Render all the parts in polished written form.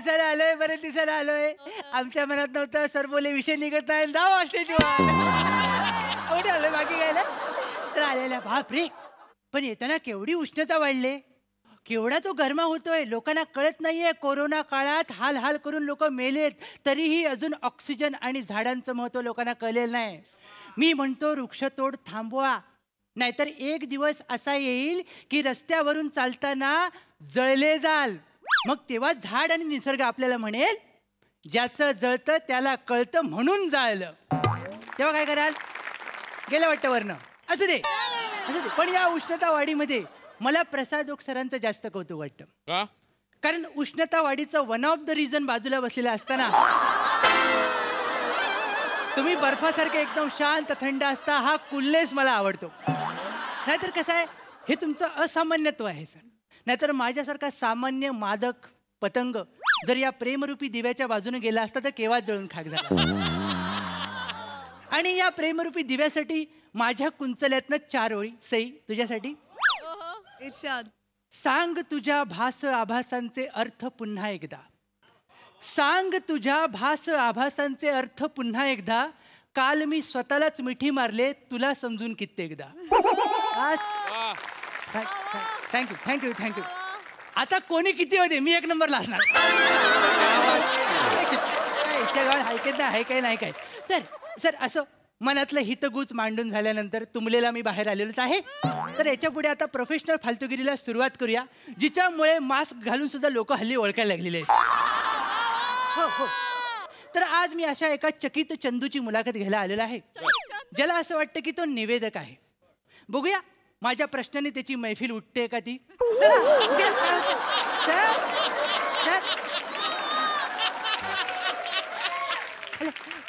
दिवसाला आलोय, बरेच दिवसाला आलोय. आमच्या मनात नव्हतं, सर बोले विषय निघत नाही, जाऊ ऑस्ट्रेलिया. आलोय बाकी घ्यायला तर आलेला. बाप रे, पण येताना केवढी उष्णता वाढले, केवढा तो गरमा होतोय. लोकांना कळत नाहीये, कोरोना काळात हाल हाल करून लोक मेलेत, तरीही अजून ऑक्सिजन आणि झाडांचं महत्व लोकांना कळलेलं नाही. मी म्हणतो वृक्षतोड थांबवा, नाहीतर एक दिवस असा येईल की रस्त्यावरून चालताना जळले जाल. मग तेव्हा झाड आणि निसर्ग आपल्याला म्हणेल, ज्याचं जळतं त्याला कळतं म्हणून जाळलं. तेव्हा काय कराल? गेलं वाटतं वरनं. असू दे असू दे. पण या उष्णता वाढीमध्ये मला प्रसाद ओक सरांचं जास्त कौतुक वाटतं. का? कारण उष्णता वाढीचं वन ऑफ द रिझन बाजूला बसलेलं असताना तुम्ही बर्फासारखे एकदम शांत थंड असता, हा कुलनेस मला आवडतो. नाहीतर कसं आहे, हे तुमचं असामान्यत्व आहे सर. नाहीतर माझ्यासारखा सामान्य मादक पतंग जर या प्रेमरूपी दिव्याच्या बाजूने गेला असता तर केव्हा जळून खाक झाला. आणि या प्रेमरूपी दिव्यासाठी माझ्या कुंचल्यातनं 4 ओळी. सई, तुझ्यासाठी. इर्शाद. सांग तुझ्या भास आभासांचे अर्थ पुन्हा एकदा. सांग तुझ्या भास आभासांचे अर्थ पुन्हा एकदा. काल मी स्वतःलाच मिठी मारले, तुला समजून कित्येकदा. Thank you thank you thank you. आता कोणी किती होते, मी 1 नंबरला असणार. ऐकत नाही, आहे काय नाही काय. सर असं मनातलं हितगुज मांडून झाल्यानंतर तुंबलेला मी बाहेर आलेलोच आहे. तर याच्या पुढे आता प्रोफेशनल फालतुगिरीला सुरुवात करूया, जिच्यामुळे मास्क घालून सुद्धा लोक हल्ली ओळखायला लागलेले आहेत. हो हो. तर आज मी अशा एका चकित चंदूची मुलाखत घ्यायला आलेला आहे, ज्याला असं वाटतं की तो निवेदक आहे. बघूया माझ्या प्रश्नाने त्याची मैफिल उठते का ती.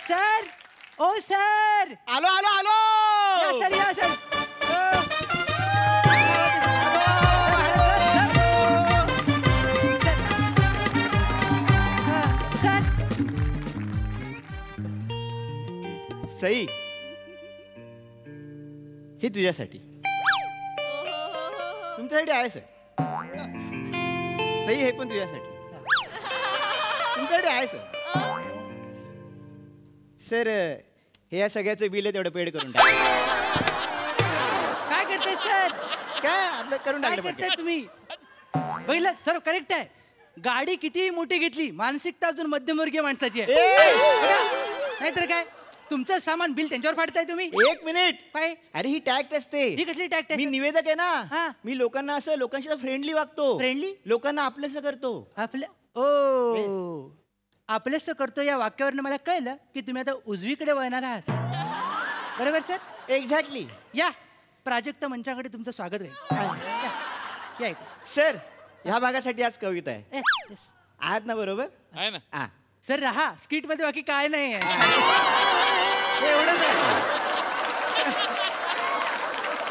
सर, ओ सर. आलो आलो आलो. या सर, या सर. सई, हे तुझ्यासाठी. तुमच्यासाठी आहे सर. सई, हे पण तुझ्यासाठी. तुमच्यासाठी आहे सर. सर, हे या सगळ्याचं बिल आहे, तेवढं पेड करून टाक. काय करताय सर? काय आपलं करून काय टाकलं करताय तुम्ही? बघितलं सर, करेक्ट आहे. गाडी कितीही मोठी घेतली, मानसिकता अजून मध्यमवर्गीय माणसाची आहे. नाहीतर काय, तुमचं सामान बिल त्यांच्यावर फाडताय तुम्ही. 1 मिनिट. काय? अरे ही टॅक्ट असते. ही कसली टॅक्ट आहे? मी निवेदक आहे हा. ना. मी लोकांना असं लोकांशी फ्रेंडली वागतो. फ्रेंडली? लोकांना आपलंसं करतो. आपलं ओ आपलंसं करतो या वाक्यावरनं मला कळलं की तुम्ही आता उजवीकडे वळणार आहात. बरोबर सर? एक्झॅक्टली. या प्राजक्त मंचाकडे तुमचं स्वागत आहे. या सर, ह्या भागासाठी आज कविता आहे. yes. आहात ना बरोबर? आहे ना. हा सर, राहा स्किट मध्ये, बाकी काय नाही आहे. एवढंच आहे.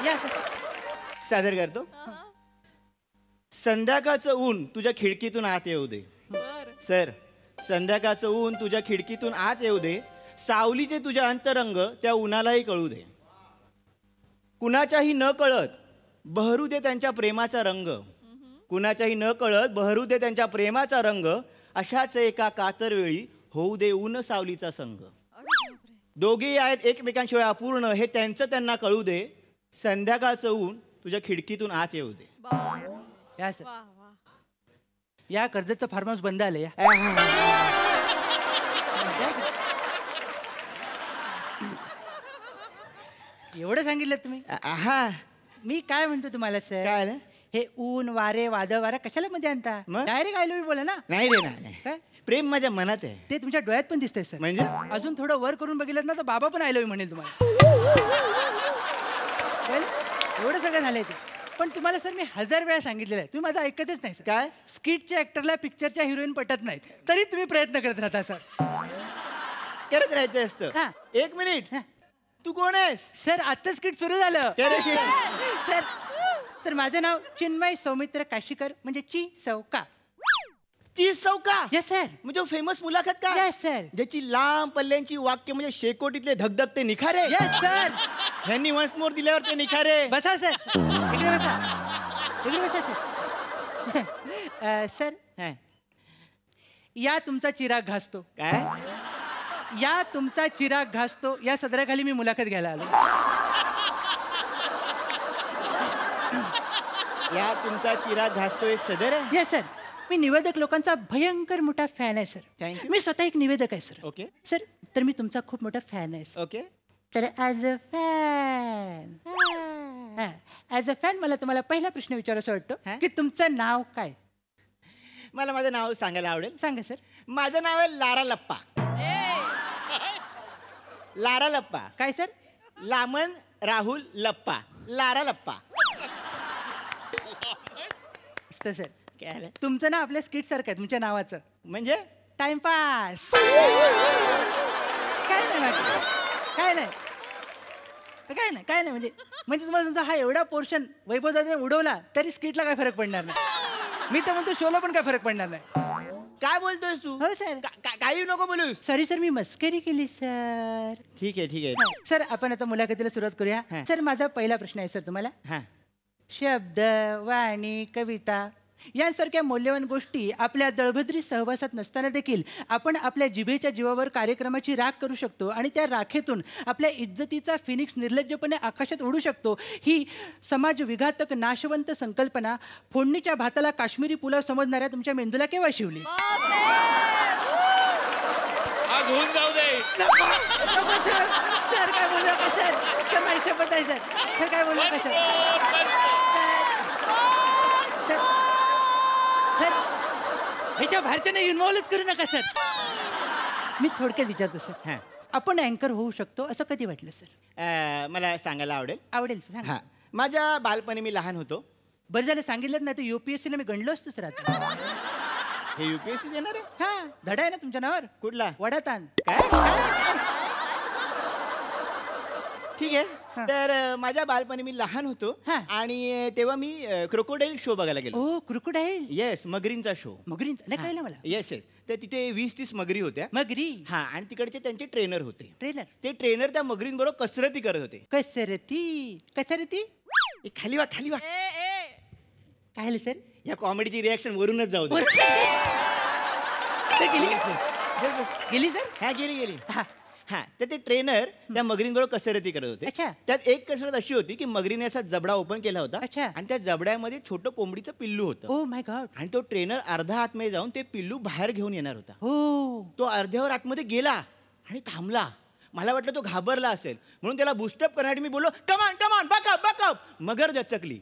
या सर. सादर करतो. संध्याकाळचं ऊन तुझ्या खिडकीतून आत येऊ दे. सर, संध्याकाळचं ऊन तुझ्या खिडकीतून आत येऊ दे. सावलीचे तुझ्या अंतरंग त्या उन्हालाही कळू दे. कुणाच्याही न कळत बहरू दे त्यांच्या प्रेमाचा रंग. कुणाच्याही न कळत बहरू दे त्यांच्या प्रेमाचा रंग. अशाच एका कातर वेळी होऊ दे ऊन सावलीचा संग. दोघेही आहेत एकमेकांशिवाय अपूर्ण, हे त्यांचं त्यांना कळू दे. संध्याकाळचं ऊन तुझ्या खिडकीतून आत येऊ दे. या सर. या कर्जतचं फार्म हाऊस बंद आलं. या एवढं सांगितलं तुम्ही. मी काय म्हणतो तुम्हाला सर, काय हे ऊन वारे वादळ वारा कशाला मध्ये आणता? डायरेक्ट आय लव्ह यू बोला ना. नाही रे, नाही. काय प्रेम माझ्या मनात आहे. ते तुमच्या डोळ्यात पण दिसतंय सर. म्हणजे अजून थोडं वर करून बघितलं ना तर बाबा पण आय लव्ह यू म्हणेल तुम्हाला. एवढं सगळं झालंय ते. पण तुम्हाला सर मी 1000 वेळा सांगितलेलं आहे, तुम्ही माझं ऐकतच नाही सर. काय? स्किटच्या ऍक्टरला पिक्चरच्या हिरोईन पटत नाहीत, तरी तुम्ही प्रयत्न करत राहता सर. करत राहायचं असतं. 1 मिनिट. तू कोण आहेस? सर, आता स्किट सुरू झालं. सर, तर माझं नाव चिन्मय सौमित्र काशीकर, म्हणजे ची सौका. ची सौका? Yes sir. म्हणजे फेमस मुलाखत का? Yes sir. ज्याची लांब पल्ल्यांची वाक्य म्हणजे शेकोटीतले धगधगते निखारे. Yes sir. ह्यांनी वन्स मोर दिल्यावर ते निखारे. बसा सर, इकडे बसा, इकडे बसा सर. सर, या तुमचा चिराग घासतो. काय या तुमचा चिराग घासतो या सदराखाली मी मुलाखत घ्यायला आलो. या तुमचा चिराग घासतोय सदर आहे. येस सर, मी निवेदक लोकांचा भयंकर मोठा फॅन आहे सर. Thank you. मी स्वतः एक निवेदक आहे सर. ओके सर तर मी तुमचा खूप मोठा फॅन आहे सर. ओके. तर ॲज अ फॅन मला तुम्हाला पहिला प्रश्न विचारायचा वाटतो हा? की तुमचं नाव काय? मला माझं नाव सांगायला आवडेल. सांगा सर. माझं नाव आहे लारा लप्पा. लारा लप्पा. काय सर? लामन राहुल लप्पा. लारा लप्पा. असतं सर. काय आलं? तुमचं नाव आपल्या स्किट सारखं आहे तुमच्या नावाचं. म्हणजे टाइमपास. काय नाही बाकी. काय नाही काय नाही म्हणजे तुम्हाला समजा हा एवढा पोर्शन वैभव दादाने उडवला तरी स्किटला काय फरक पडणार नाही. मी तर म्हणतो शोला पण काय फरक पडणार नाही. काय बोलतोयस तू? हो सर. काही नको बोलूस. सॉरी सर, मी मस्करी केली सर. ठीक आहे. सर आपण आता मुलाखतीला सुरुवात करूया. हा. सर माझा पहिला प्रश्न आहे सर तुम्हाला. हा. शब्द, वाणी, कविता यांसारख्या मौल्यवान गोष्टी आपल्या दळभद्री सहवासात नसताना देखील आपण आपल्या जिभेच्या जीवावर कार्यक्रमाची राख करू शकतो आणि त्या राखेतून आपल्या इज्जतीचा फिनिक्स निर्लज्जपणे आकाशात उडू शकतो. ही समाज विघातक नाशवंत संकल्पना फोडणीच्या भाताला काश्मीरी पुलाव समजणाऱ्या तुमच्या मेंदूला केव्हा शिवली? आज होऊन जाऊ दे. सर काय बोलू नका सर. सर माझी शपथ आहे सर काय बोलू नका सर. सर ह्याच्या बाहेरच्या इन्व्हॉल्वच करू नका सर. मी थोडक्यात विचारतो सर. हा. आपण अँकर होऊ शकतो असं कधी वाटलं सर? मला सांगायला आवडेल. आवडेल सर. सांगा. हा. माझ्या बालपणी मी लहान होतो. बरं झालं सांगितलं नाही तर UPSC मी गणलो असतो सर आता. हे UPSC देणार आहे? हा धडा आहे ना तुमच्या नावावर. कुठला? वडाताण. काय? ठीक आहे. हा. तर माझ्या बालपणी मी लहान होतो हा. आणि तेव्हा मी क्रोकोडाईल शो बघायला गेलो. ओ क्रोकोडाईल. येस, मगरींचा शो. मगरी नाही कळलं मला. येस. तर तिथे 20-30 मगरी होत्या. मगरी. हा, आणि तिकडचे त्यांचे ट्रेनर होते. ट्रेलर. ते ट्रेनर त्या मगरींबरोबर कसरती करत होते. कसरती. ए, खाली वा. काय झालं सर? या कॉमेडीची रिॲक्शन वरूनच जाऊ दे. ते गेली सर. हा, गेली. हा. हा, तर ते ट्रेनर त्या मगरींबरोबर कसरती करत होते. अच्छा. त्यात एक कसरत अशी होती की मगरीने असा जबडा ओपन केला होता. अच्छा. आणि त्या जबड्यामध्ये छोटं कोंबडीचं पिल्लू होतं. Oh my God. आणि तो ट्रेनर अर्धा आतमध्ये जाऊन ते पिल्लू बाहेर घेऊन येणार होता. हो. तो अर्ध्यावर आतमध्ये गेला आणि थांबला. मला वाटलं तो घाबरला असेल म्हणून त्याला बुस्टअप करण्यासाठी मी बोललो, कमान बकअप. मगर दचकली.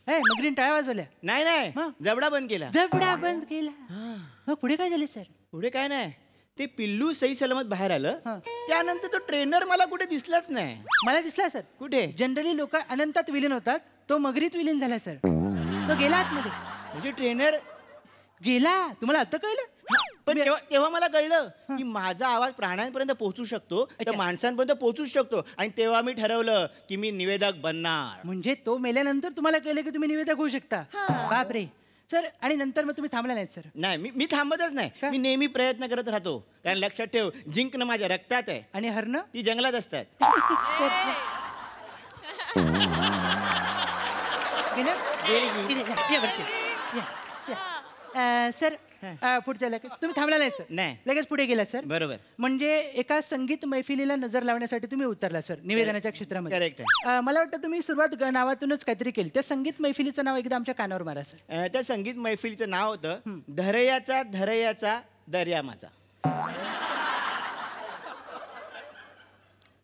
मगरीन टाळ्या वाजवल्या. नाही मग? जबडा बंद केला. जबडा बंद केला. मग पुढे काय झाले सर? पुढे काय नाही, ते पिल्लू सही सलामत बाहेर आलं. हा. त्यानंतर तो ट्रेनर मला कुठे दिसलाच नाही. मला दिसला सर. कुठे? जनरली लोक अनंतात विलीन होतात, तो मगरीत विलीन झाला सर. तो गेला आतमध्ये. म्हणजे ट्रेनर गेला. तुम्हाला आता कळलं? पण तेव्हा मला कळलं की माझा आवाज प्राण्यांपर्यंत पोहोचू शकतो, तर अच्छा. माणसांपर्यंत पोहोचू शकतो. आणि तेव्हा मी ठरवलं की मी निवेदक बनणार. म्हणजे तो मेल्यानंतर तुम्हाला कळलं की तुम्ही निवेदक होऊ शकता. बापरे सर. आणि नंतर मग तुम्ही थांबला नाहीत सर? नाही, मी थांबतच नाही. का? मी नेहमी प्रयत्न करत राहतो. कारण लक्षात ठेव, जिंकणं माझ्या रक्तात आहे. आणि हरणं? ती जंगलात असतात. गेलं? गेली. इथे या बरं, या. सर पुढच्या लगेच तुम्ही थांबला नाही सर? नाही. लगेच पुढे गेला सर? बरोबर. म्हणजे एका संगीत मैफिलीला नजर लावण्यासाठी तुम्ही उतरला सर निवेदनाच्या क्षेत्रामध्ये. करेक्ट. मला वाटतं तुम्ही सुरुवात नावातूनच काहीतरी केली. त्या संगीत मैफिलीचं नाव एकदा आमच्या कानावर मारा सर. त्या संगीत मैफिलीचं नाव होतं धरयाचा दर्या माझा.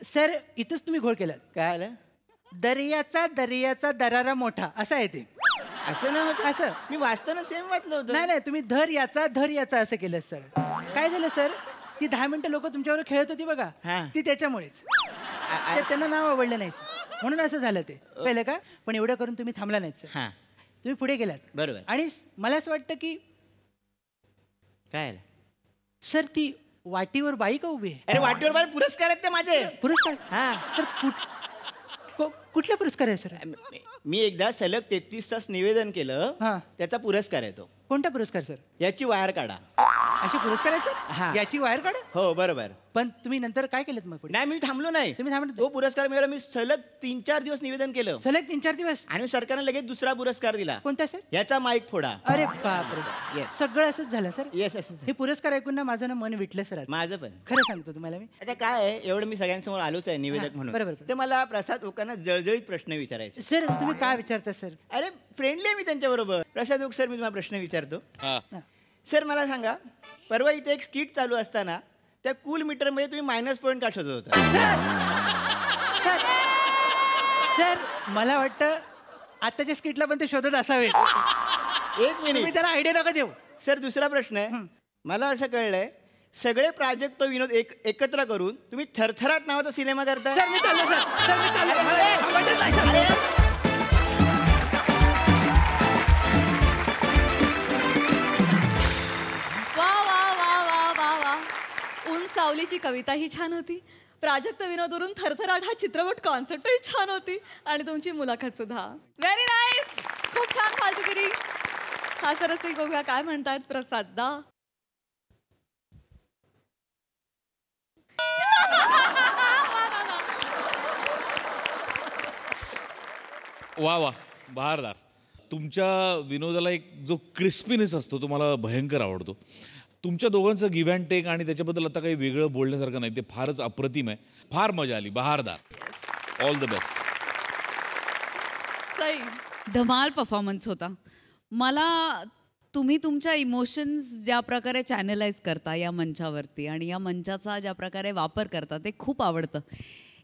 सर इथंच तुम्ही घोळ केलात. काय आलं? दर्याचा दरारा मोठा असं आहे ते. असं ना होतं? असं. मी वाचताना सेम वाचलं होतं. नाही तुम्ही धर याचा असं केलं सर. काय झालं सर, ती 10 मिनिटं लोक तुमच्यावर खेळत होती बघा, हा. ती त्याच्यामुळेच. त्यांना नाव आवडलं नाही सर, म्हणून असं झालं ते. कळलं का? पण एवढं करून तुम्ही थांबला नाहीत सर. हा, तुम्ही पुढे गेलात. बरोबर. आणि मला असं वाटतं की काय आलं? सर ती वाटीवर बाई का उभी आहे? अरे, वाटेवर बाहेर पुरस्कार आहेत ते माझे. पुरस्कार? हा. सर कुठला पुरस्कार आहे सर? मी एकदा सलग 33 तास निवेदन केलं. हा. त्याचा पुरस्कार आहे तो. कोणता पुरस्कार सर? याची वायर काढा. असे पुरस्कार आहेत हा. सर याची वायर काढ. हो बरोबर. पण तुम्ही नंतर काय केलं मग पुढे? नाही मी थांबलो नाही. तुम्ही थांबले तो पुरस्कार मिळाला मी सलग 3-4 दिवस निवेदन केलं सलग 3-4 दिवस. आणि सरकारने लगेच दुसरा पुरस्कार दिला. कोणता सर? याचा माईक फोडा. अरे बापरे. Yes. सगळं असंच झालं सर. येस येस हे पुरस्कार ऐकून ना माझं ना मन विटलं सर. माझं पण. खरं सांगतो तुम्हाला मी. आता काय आहे एवढं मी सगळ्यांसमोर आलोच आहे निवेदक हा, म्हणून. बरोबर. तर मला प्रसाद ओकांना जळजळीत प्रश्न विचारायचे. सर तुम्ही काय विचारता सर? अरे फ्रेंडली आहे मी त्यांच्याबरोबर. प्रसाद ओक सर मी तुम्हाला प्रश्न विचारतो. हा. सर मला सांगा परवा इथे एक स्किट चालू असताना त्या कूल मीटर मध्ये तुम्ही मायनस पॉईंट का शोधत होता? सर सर मला वाटतं आताच्या स्किटला पण ते शोधत असावे. एक तुम्ही मिनिट त्याला आयडिया नका देऊ. सर दुसरा प्रश्न आहे. मला असं कळलंय सगळे प्राजक्त विनोद एकत्र करून तुम्ही थरथराट नावाचा सिनेमा करताय. सर मी चाललो सर. सर मी चाललो. मला थांबायचं नाही, सर. वा वा वा वा वा वा. ऊन सावलीची कविता ही छान होती. प्राजक्त विनोदवरून थरथराट हा चित्रपट कॉन्सेप्टही छान होती आणि तुमची मुलाखत सुद्धा व्हेरी नाईस. खूप छान फालतूगिरी. हा सरसी बघूया काय म्हणतात प्रसाद दा. वा वा बहारदार. तुमच्या विनोदाला एक जो क्रिस्पीनेस असतो तो मला भयंकर आवडतो. तुमच्या दोघांचं गिव्ह अँड टेक आणि त्याच्याबद्दल आता काही वेगळं बोलण्यासारखं नाही. ते फारच अप्रतिम आहे. फार मजा आली. बहारदार. All the best. सई धमाल परफॉर्मन्स होता. मला तुम्ही तुमच्या इमोशन्स ज्या प्रकारे चॅनलाइज करता या मंचावरती आणि या मंचाचा ज्या प्रकारे वापर करता ते खूप आवडतं.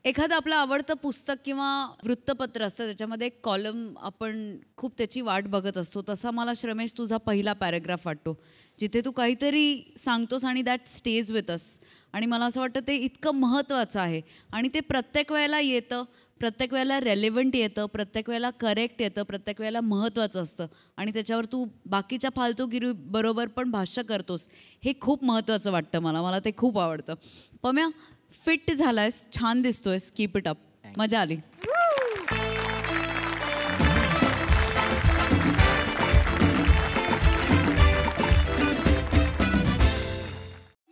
एखादं आपलं आवडतं पुस्तक किंवा वृत्तपत्र असतं त्याच्यामध्ये एक कॉलम आपण खूप त्याची वाट बघत असतो. तसा मला श्रमेश तुझा पहिला पॅराग्राफ वाटतो जिथे तू काहीतरी सांगतोस आणि दॅट स्टेज विथ अस. आणि मला असं वाटतं ते इतकं महत्त्वाचं आहे आणि ते प्रत्येक वेळेला येतं. प्रत्येक वेळेला रेलेव्हंट येतं. प्रत्येक वेळेला करेक्ट येतं. प्रत्येक वेळेला महत्त्वाचं असतं आणि त्याच्यावर तू बाकीच्या फालतूगिरी बरोबर पण भाष्य करतोस. हे खूप महत्त्वाचं वाटतं मला ते खूप आवडतं. पम्या फिट झालायस. छान दिसतोयस. Keep it up. मजा आली.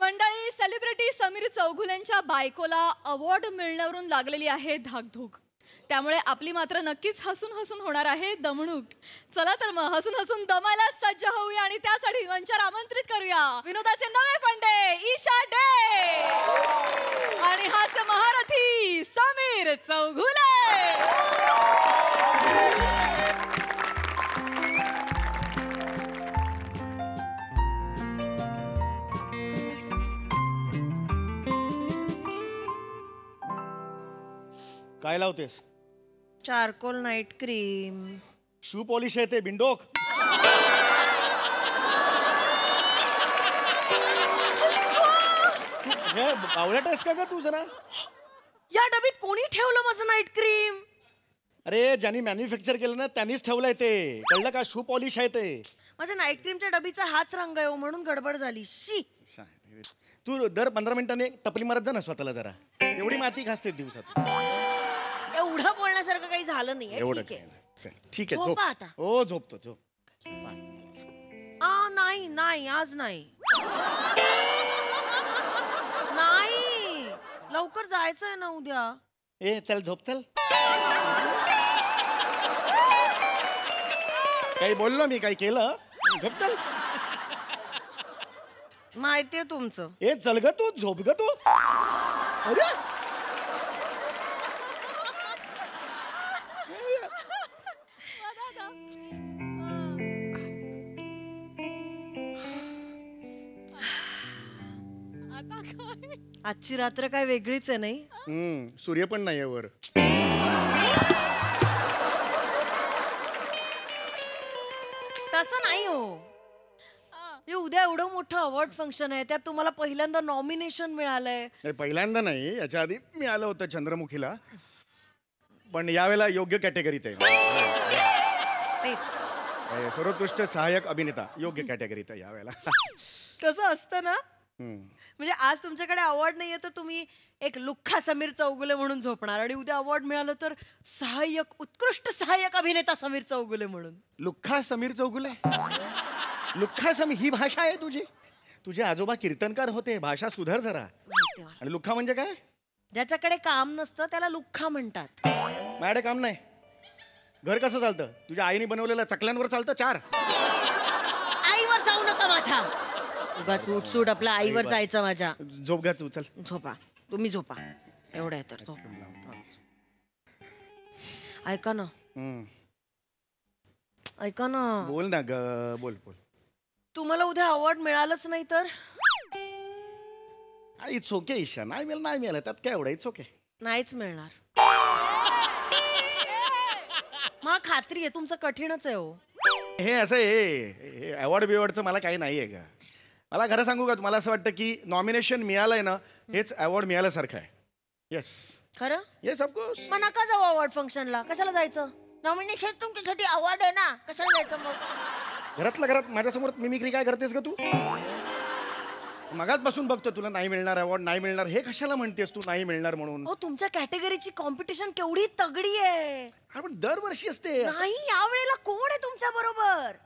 मंडळी सेलिब्रिटी समीर चौगुलेंच्या बायकोला अवॉर्ड मिळण्यावरून लागलेली आहे धाकधूक. त्यामुळे आपली मात्र नक्कीच हसून हसून होणार आहे दमणूक. चला तर मग हसून हसून दमायला सज्ज होऊया आणि त्यासाठी मंचावर आमंत्रित करूया विनोदाचे नवे पंडे ईशा डे आणि हास्य महारथी समीर चौगुले. काय लावतेस? Charcoal night cream. Shoe polish आहे ते बिंडोक. हे बावळट आहेस का तू जरा? या डबीत कोणी ठेवलं माझं नाईट क्रीम? अरे ज्यांनी मॅन्युफॅक्चर केलं ना त्यांनीच ठेवलंय ते. कळलं का? शू पॉलिश आहे ते. माझ्या नाईट क्रीमच्या डबीचा हाच रंग आहे म्हणून गडबड झाली. शी. तू दर 15 मिनिटांनी टपली मारत जा ना स्वतःला जरा. एवढी माती घासते दिवसात. एवढं बोलण्यासारखं काही झालं नाही. एवढं ठीक आहे. चल, ठीक आहे. झोपा आता. हो झोपतो झोप. नाही नाही आज नाही. नाही लवकर जायचंय ना उद्या. ए चल झोप चल. काही बोललो मी काही केलं? झोप चल. माहितीये तुमचं. ए चल ग तू झोप ग तू. अरे आजची रात्र काय वेगळीच आहे नाही. सूर्य पण नाहीये वर. तसं नाही हो. उद्या एवढं मोठं अवॉर्ड फंक्शन आहे त्यात तुम्हाला पहिल्यांदा नॉमिनेशन मिळालंय. नाही पहिल्यांदा नाही. याच्या आधी मी आलो होतं चंद्रमुखीला. पण यावेळेला योग्य कॅटेगरीत आहे. तेच सर्वोत्कृष्ट सहाय्यक अभिनेता योग्य कॅटेगरीत आहे यावेळेला. कसं असतं ना. म्हणजे आज तुमच्याकडे अवॉर्ड नाहीये तर तुम्ही एक लुख्खा समीर चौगुले म्हणून झोपणार आणि उद्या अवॉर्ड मिळालं तर उत्कृष्ट सहाय्यक अभिनेता समीर चौगुले म्हणून. लुख्खा समीर चौगुले. लुख्खा समीर ही भाषा आहे तुझी? तुझे आजोबा कीर्तनकार होते, भाषा सुधार जरा. माहिती आहे मला. आणि लुख्खा म्हणजे काय? ज्याच्याकडे काम नसतं त्याला लुख्खा म्हणतात. माझ्याकडे काम नाही. घर कसं चालतं? तुझ्या आईने बनवलेल्या चकल्यांवर चालतं 4. आईवर जाऊ नका माझ्या. उगाच उठसूट आपल्या आईवर जायचं माझ्या. झोप घ्या तू, चल. झोपा, तुम्ही झोपा. एवढं आहे तर झोप. ऐका ना, ऐका ना, बोल ना ग, बोल बोल. तुम्हाला उद्या अवॉर्ड मिळालंच नाही तर? इट्स ओके ईशा, नाही मिळालं त्यात काय एवढं, इट्स ओके. नाहीच मिळणार. मला खात्री आहे तुमचं कठीणच आहे हो. हे असं हे अवॉर्ड बिवॉर्डचं मला काही नाही आहे का? मला खरं सांगू का, तुम्हाला असं वाटतं की नॉमिनेशन मिळालंय ना हेच अवॉर्ड मिळाल्यासारखं आहे. येस खरं? Yes of course. मग नका जाऊ अवॉर्ड फंक्शनला. कशाला जायचं? नॉमिनेशन तुमच्यासाठी अवॉर्ड आहे ना, कशाला जायचं मग? घरातल्या घरात माझ्यासमोर मिमिक्री काय करतेस का तू? मगाचपासून बघतो तुला नाही मिळणार अवॉर्ड, नाही मिळणार. हे कशाला म्हणतेस तू नाही मिळणार म्हणून? हो, तुमच्या कॅटेगरीची कॉम्पिटिशन केवढी तगडी आहे. पण दरवर्षी असते. नाही, यावेळेला कोण आहे तुमच्या बरोबर?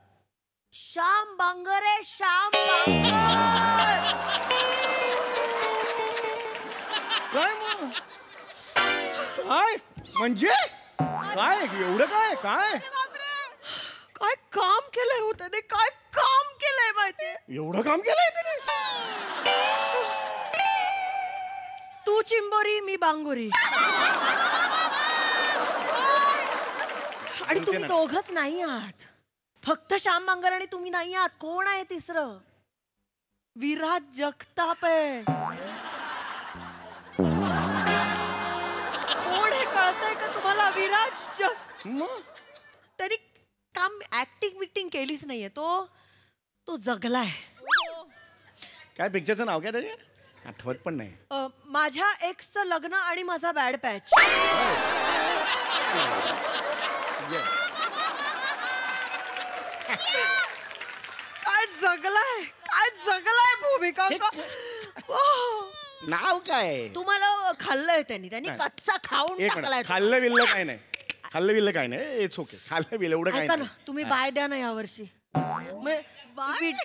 श्याम बांगर आहे, श्याम बांगर. काय मग? काय म्हणजे काय एवढं काय काय काय काम केलंय हो त्याने, काय काम केलंय माहितीये? एवढं काम केलंय त्याने? तू चिंबोरी, मी बांगोरी. आणि तुम्ही दोघच नाही आहात. फक्त श्याम बांगर आणि तुम्ही नाही आहात. कोण आहे तिसरं? विराज जगताप आहे. कोण हे कळतंय का तुम्हाला? विराज त्यांनी काम ऍक्टिंग बिक्टिंग केलीच नाहीये. तो जगलाय. काय पिक्चरचं नाव काय त्याचे? आठवत पण नाही. माझ्या एक्सचं लग्न आणि माझा बॅड पॅच. काय जगलाय, काय जगलाय भूमिका. नाव काय? तुम्हाला खाल्लंय त्यांनी कच्चा खाऊन टाकलाय. खाल्लं विल्लं काय नाही, खाल्लं विल्लं काय नाही. It's okay. खाल्लं विल्लं एवढं काय ऐका ना, नाही. तुम्ही बाय द्या ना यावर्षी.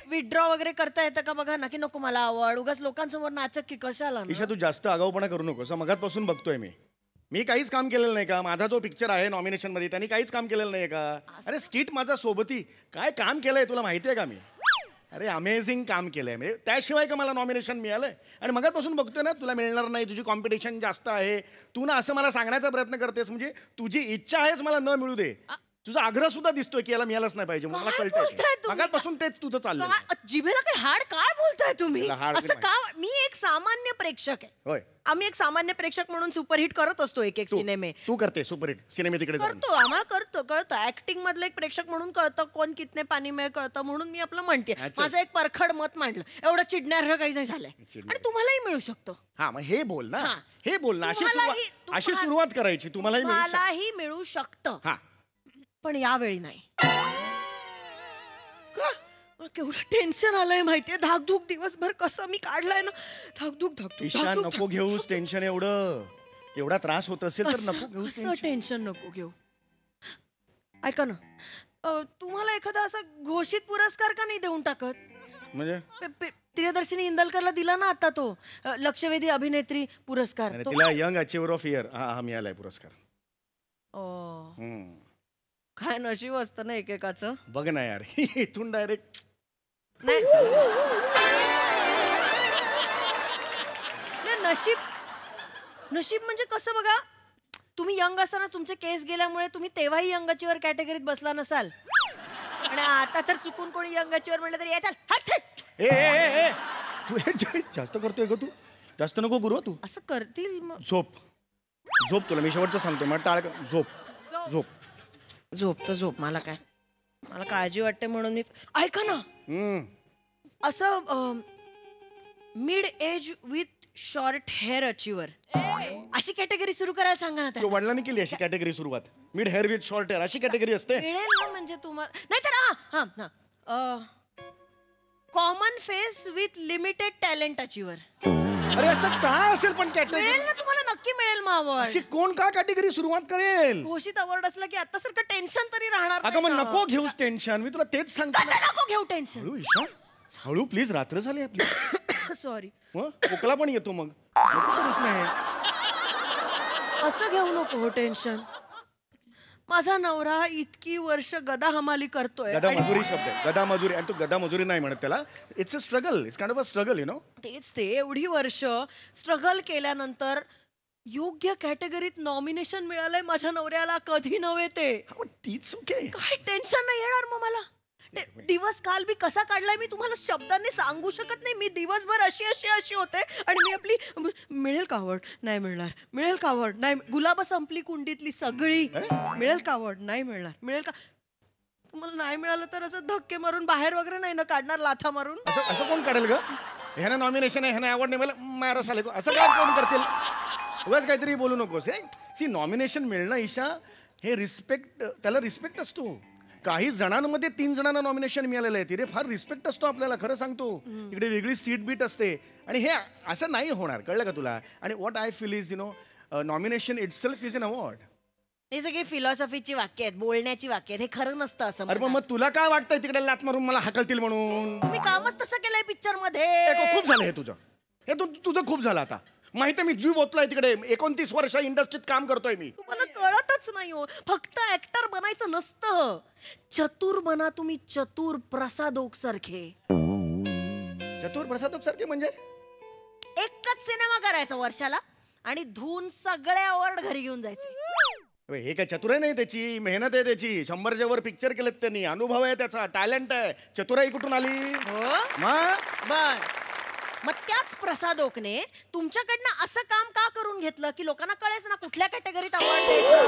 विड्रॉ वगैरे करता येतं का बघा ना. की नको मला आवड, उगाच लोकांसमोर नाचक की कशाला ना. ईशा तू जास्त आगाऊपणा करू नको. मगाचपासून बघतोय मी काहीच काम केलेलं नाही का? माझा जो पिक्चर आहे नॉमिनेशन मध्ये त्यांनी काहीच काम केलेलं नाहीये का? अरे स्किट माझा सोबती काय काम केलंय तुला माहितीये का? मी अरे अमेझिंग काम केलंय. म्हणजे त्याशिवाय का मला नॉमिनेशन मिळालंय? आणि मगाचपासून बघतोय ना तुला मिळणार नाही, तुझी कॉम्पिटिशन जास्त आहे. तू ना असं मला सांगण्याचा प्रयत्न करतेस म्हणजे तुझी इच्छा आहेच मला न मिळू दे. तुझा आग्रह सुद्धा दिसतोय की याला मिळालंच नाही पाहिजे. मला कळतंय मगाचपासून तेच तुझं चाललंय. जिभेला काय हाड काय बोलताय तुम्ही? हाड असं का? मी एक सामान्य प्रेक्षक आहे. होय, आम्ही एक सामान्य प्रेक्षक म्हणून सुपरहिट करत असतो एक सिनेमे. तू करते सुपरहिट सिनेमे तिकडे जाऊन. करतो, आम्हाला कळतं. ऍक्टिंग मधलं एक प्रेक्षक म्हणून कळतं कोण कितने पाणी में कळतं. म्हणून मी आपलं म्हणते, माझं एक परखड मत मांडलं. एवढं चिडण्यासारखं काही नाही झालंय. आणि तुम्हालाही मिळू शकतो. हा मग हे बोल ना, हे बोल ना. अशी सुरुवात करायची. तुम्हालाही मिळू शकतं. हा पण यावेळी नाही. मला केवढं टेन्शन आलंय माहितीये. धाकधूक दिवसभर कसं मी काढलाय ना. धाकधूक ईशा नको घेऊस टेन्शन. एवढा त्रास होत असेल तर नको घेऊस टेन्शन. नको घेऊ. ऐका ना, तुम्हाला एखादा असा घोषित पुरस्कार का नाही देऊन टाकत? म्हणजे प्रियदर्शनी इंदलकरला दिला ना आता तो लक्षवेधी अभिनेत्री पुरस्कार. तिला यंग अचिव्हर ऑफ इयर हा मिळालाय पुरस्कार. काय नशीब असतं ना एकेकाचं. बघ ना यार, इथून डायरेक्ट नाही. नशीब म्हणजे कसं बघा, तुम्ही यंग असताना तुमचे केस गेल्यामुळे तुम्ही तेव्हाही यंग अचिव्हर कॅटेगरीत बसला नसाल. आणि आता तर चुकून कोणी यंग अचिव्हर म्हणलं तरी ए तू जास्त करतोय ग. तू जास्त नको करू. तू असं करतील. झोप तुला मी शेवटचं सांगतो. मला टाळ. झोप. मला काय, मला काळजी वाटते म्हणून मी. ऐका ना, असं mid age with short hair achiever अशी कॅटेगरी सुरू करायला सांगा ना. तो वडिलांनी केली अशी कॅटेगरी सुरुवात. Mid hair with short hair अशी कॅटेगरी असते. मिळेल ना म्हणजे तुम्हाला. नाही तर common face with limited talent achiever. अरे असं काय असेल पण कॅटेगरी? मिळेल ना तुम्हाला, नक्की मिळेल. मग अशी कोण का कॅटेगरी सुरुवात करेल? घोषित अवॉर्ड असला की आता सारखं टेन्शन तरी राहणार अगं मग नको घेऊस टेन्शन. मी तुला तेच सांगतो. नको घेऊ टेन्शन. हळू प्लीज, रात्र झाली आपली. सॉरी. खोकला पण येतो मग. नको करूस ना हे. असं घेऊ नको हो टेन्शन. माझा नवरा इतकी वर्ष गदा हमाली करतोय. गदा आणि मजुरी शब्द आहे, गदा मजुरी. आणि तू गदा मजुरी नाही म्हणत त्याला. It's a struggle, it's kind of a struggle, you know. तेच ते, एवढी वर्ष स्ट्रगल केल्यानंतर योग्य कॅटेगरीत नॉमिनेशन मिळालंय माझ्या नवऱ्याला. कधी नव्हे ते. तीच ओके. काय टेन्शन नाही येणार मग मला. दिवस काल मी कसा काढलाय मी तुम्हाला शब्दांनी सांगू शकत नाही. मी दिवसभर अशी होते आणि मी आपली मिळेल का आवड नाही मिळणार, मिळेल का आवड नाही, गुलाब संपली कुंडीतली सगळी, मिळेल का आवड नाही मिळणार, मिळेल का. तुम्हाला नाही मिळालं तर असं धक्के मारून बाहेर वगैरे नाही ना काढणार, लाथा मारून. असं कोण काढेल ग. ह्यानं नॉमिनेशन आहे, ह्यानं अवॉर्ड नाही, मला मारस आले. असं काय कोण करतील. उगाच काहीतरी बोलू नकोस. हे सी, नॉमिनेशन मिळणं ईशा, हे रिस्पेक्ट, त्याला रिस्पेक्ट असतो. काही जणांमध्ये 3 जणांना नॉमिनेशन मिळालेलं आहे. तिथे फार रिस्पेक्ट असतो आपल्याला, खरं सांगतो. इकडे वेगळी सीट बीट असते. आणि हे असं नाही होणार, कळलं का तुला. आणि what I feel is, you know, nomination it self is an award. हे सगळे फिलॉसॉफीची वाक्य आहेत, बोलण्याची वाक्य आहेत. हे खरं नसतं असं. अरे मग तुला काय वाटतंय तिकडे लात मारून मला हाकलतील म्हणून. तुम्ही कामच तसं केलंय पिक्चर मध्ये. खूप झालं हे तुझं. हे तुझं खूप झालं आता. माहिती आहे, मी जीव ओतलाय तिकडे. 29 वर्ष इंडस्ट्रीत काम करतोय मी. तुम्हाला कळतच नाही हो. फक्त ऍक्टर बनायचं नसतं, चतुर बना तुम्ही. चतुर प्रसादोक सारखे. चतुर प्रसादोक सारखे म्हणजे एकच सिनेमा करायचा वर्षाला आणि धुवून सगळे अवॉर्ड घरी घेऊन जायचे. हे काय चतुराई नाही त्याची, मेहनत आहे त्याची. 100च्या वर पिक्चर केलेत त्यांनी, अनुभव आहे त्याचा, टॅलेंट आहे. चतुराई कुठून आली. बर, मग त्याच प्रसादोकने तुमच्याकडनं असं काम का करून घेतलं की लोकांना कळेच ना कुठल्या कॅटेगरीत अवॉर्ड द्यायचं.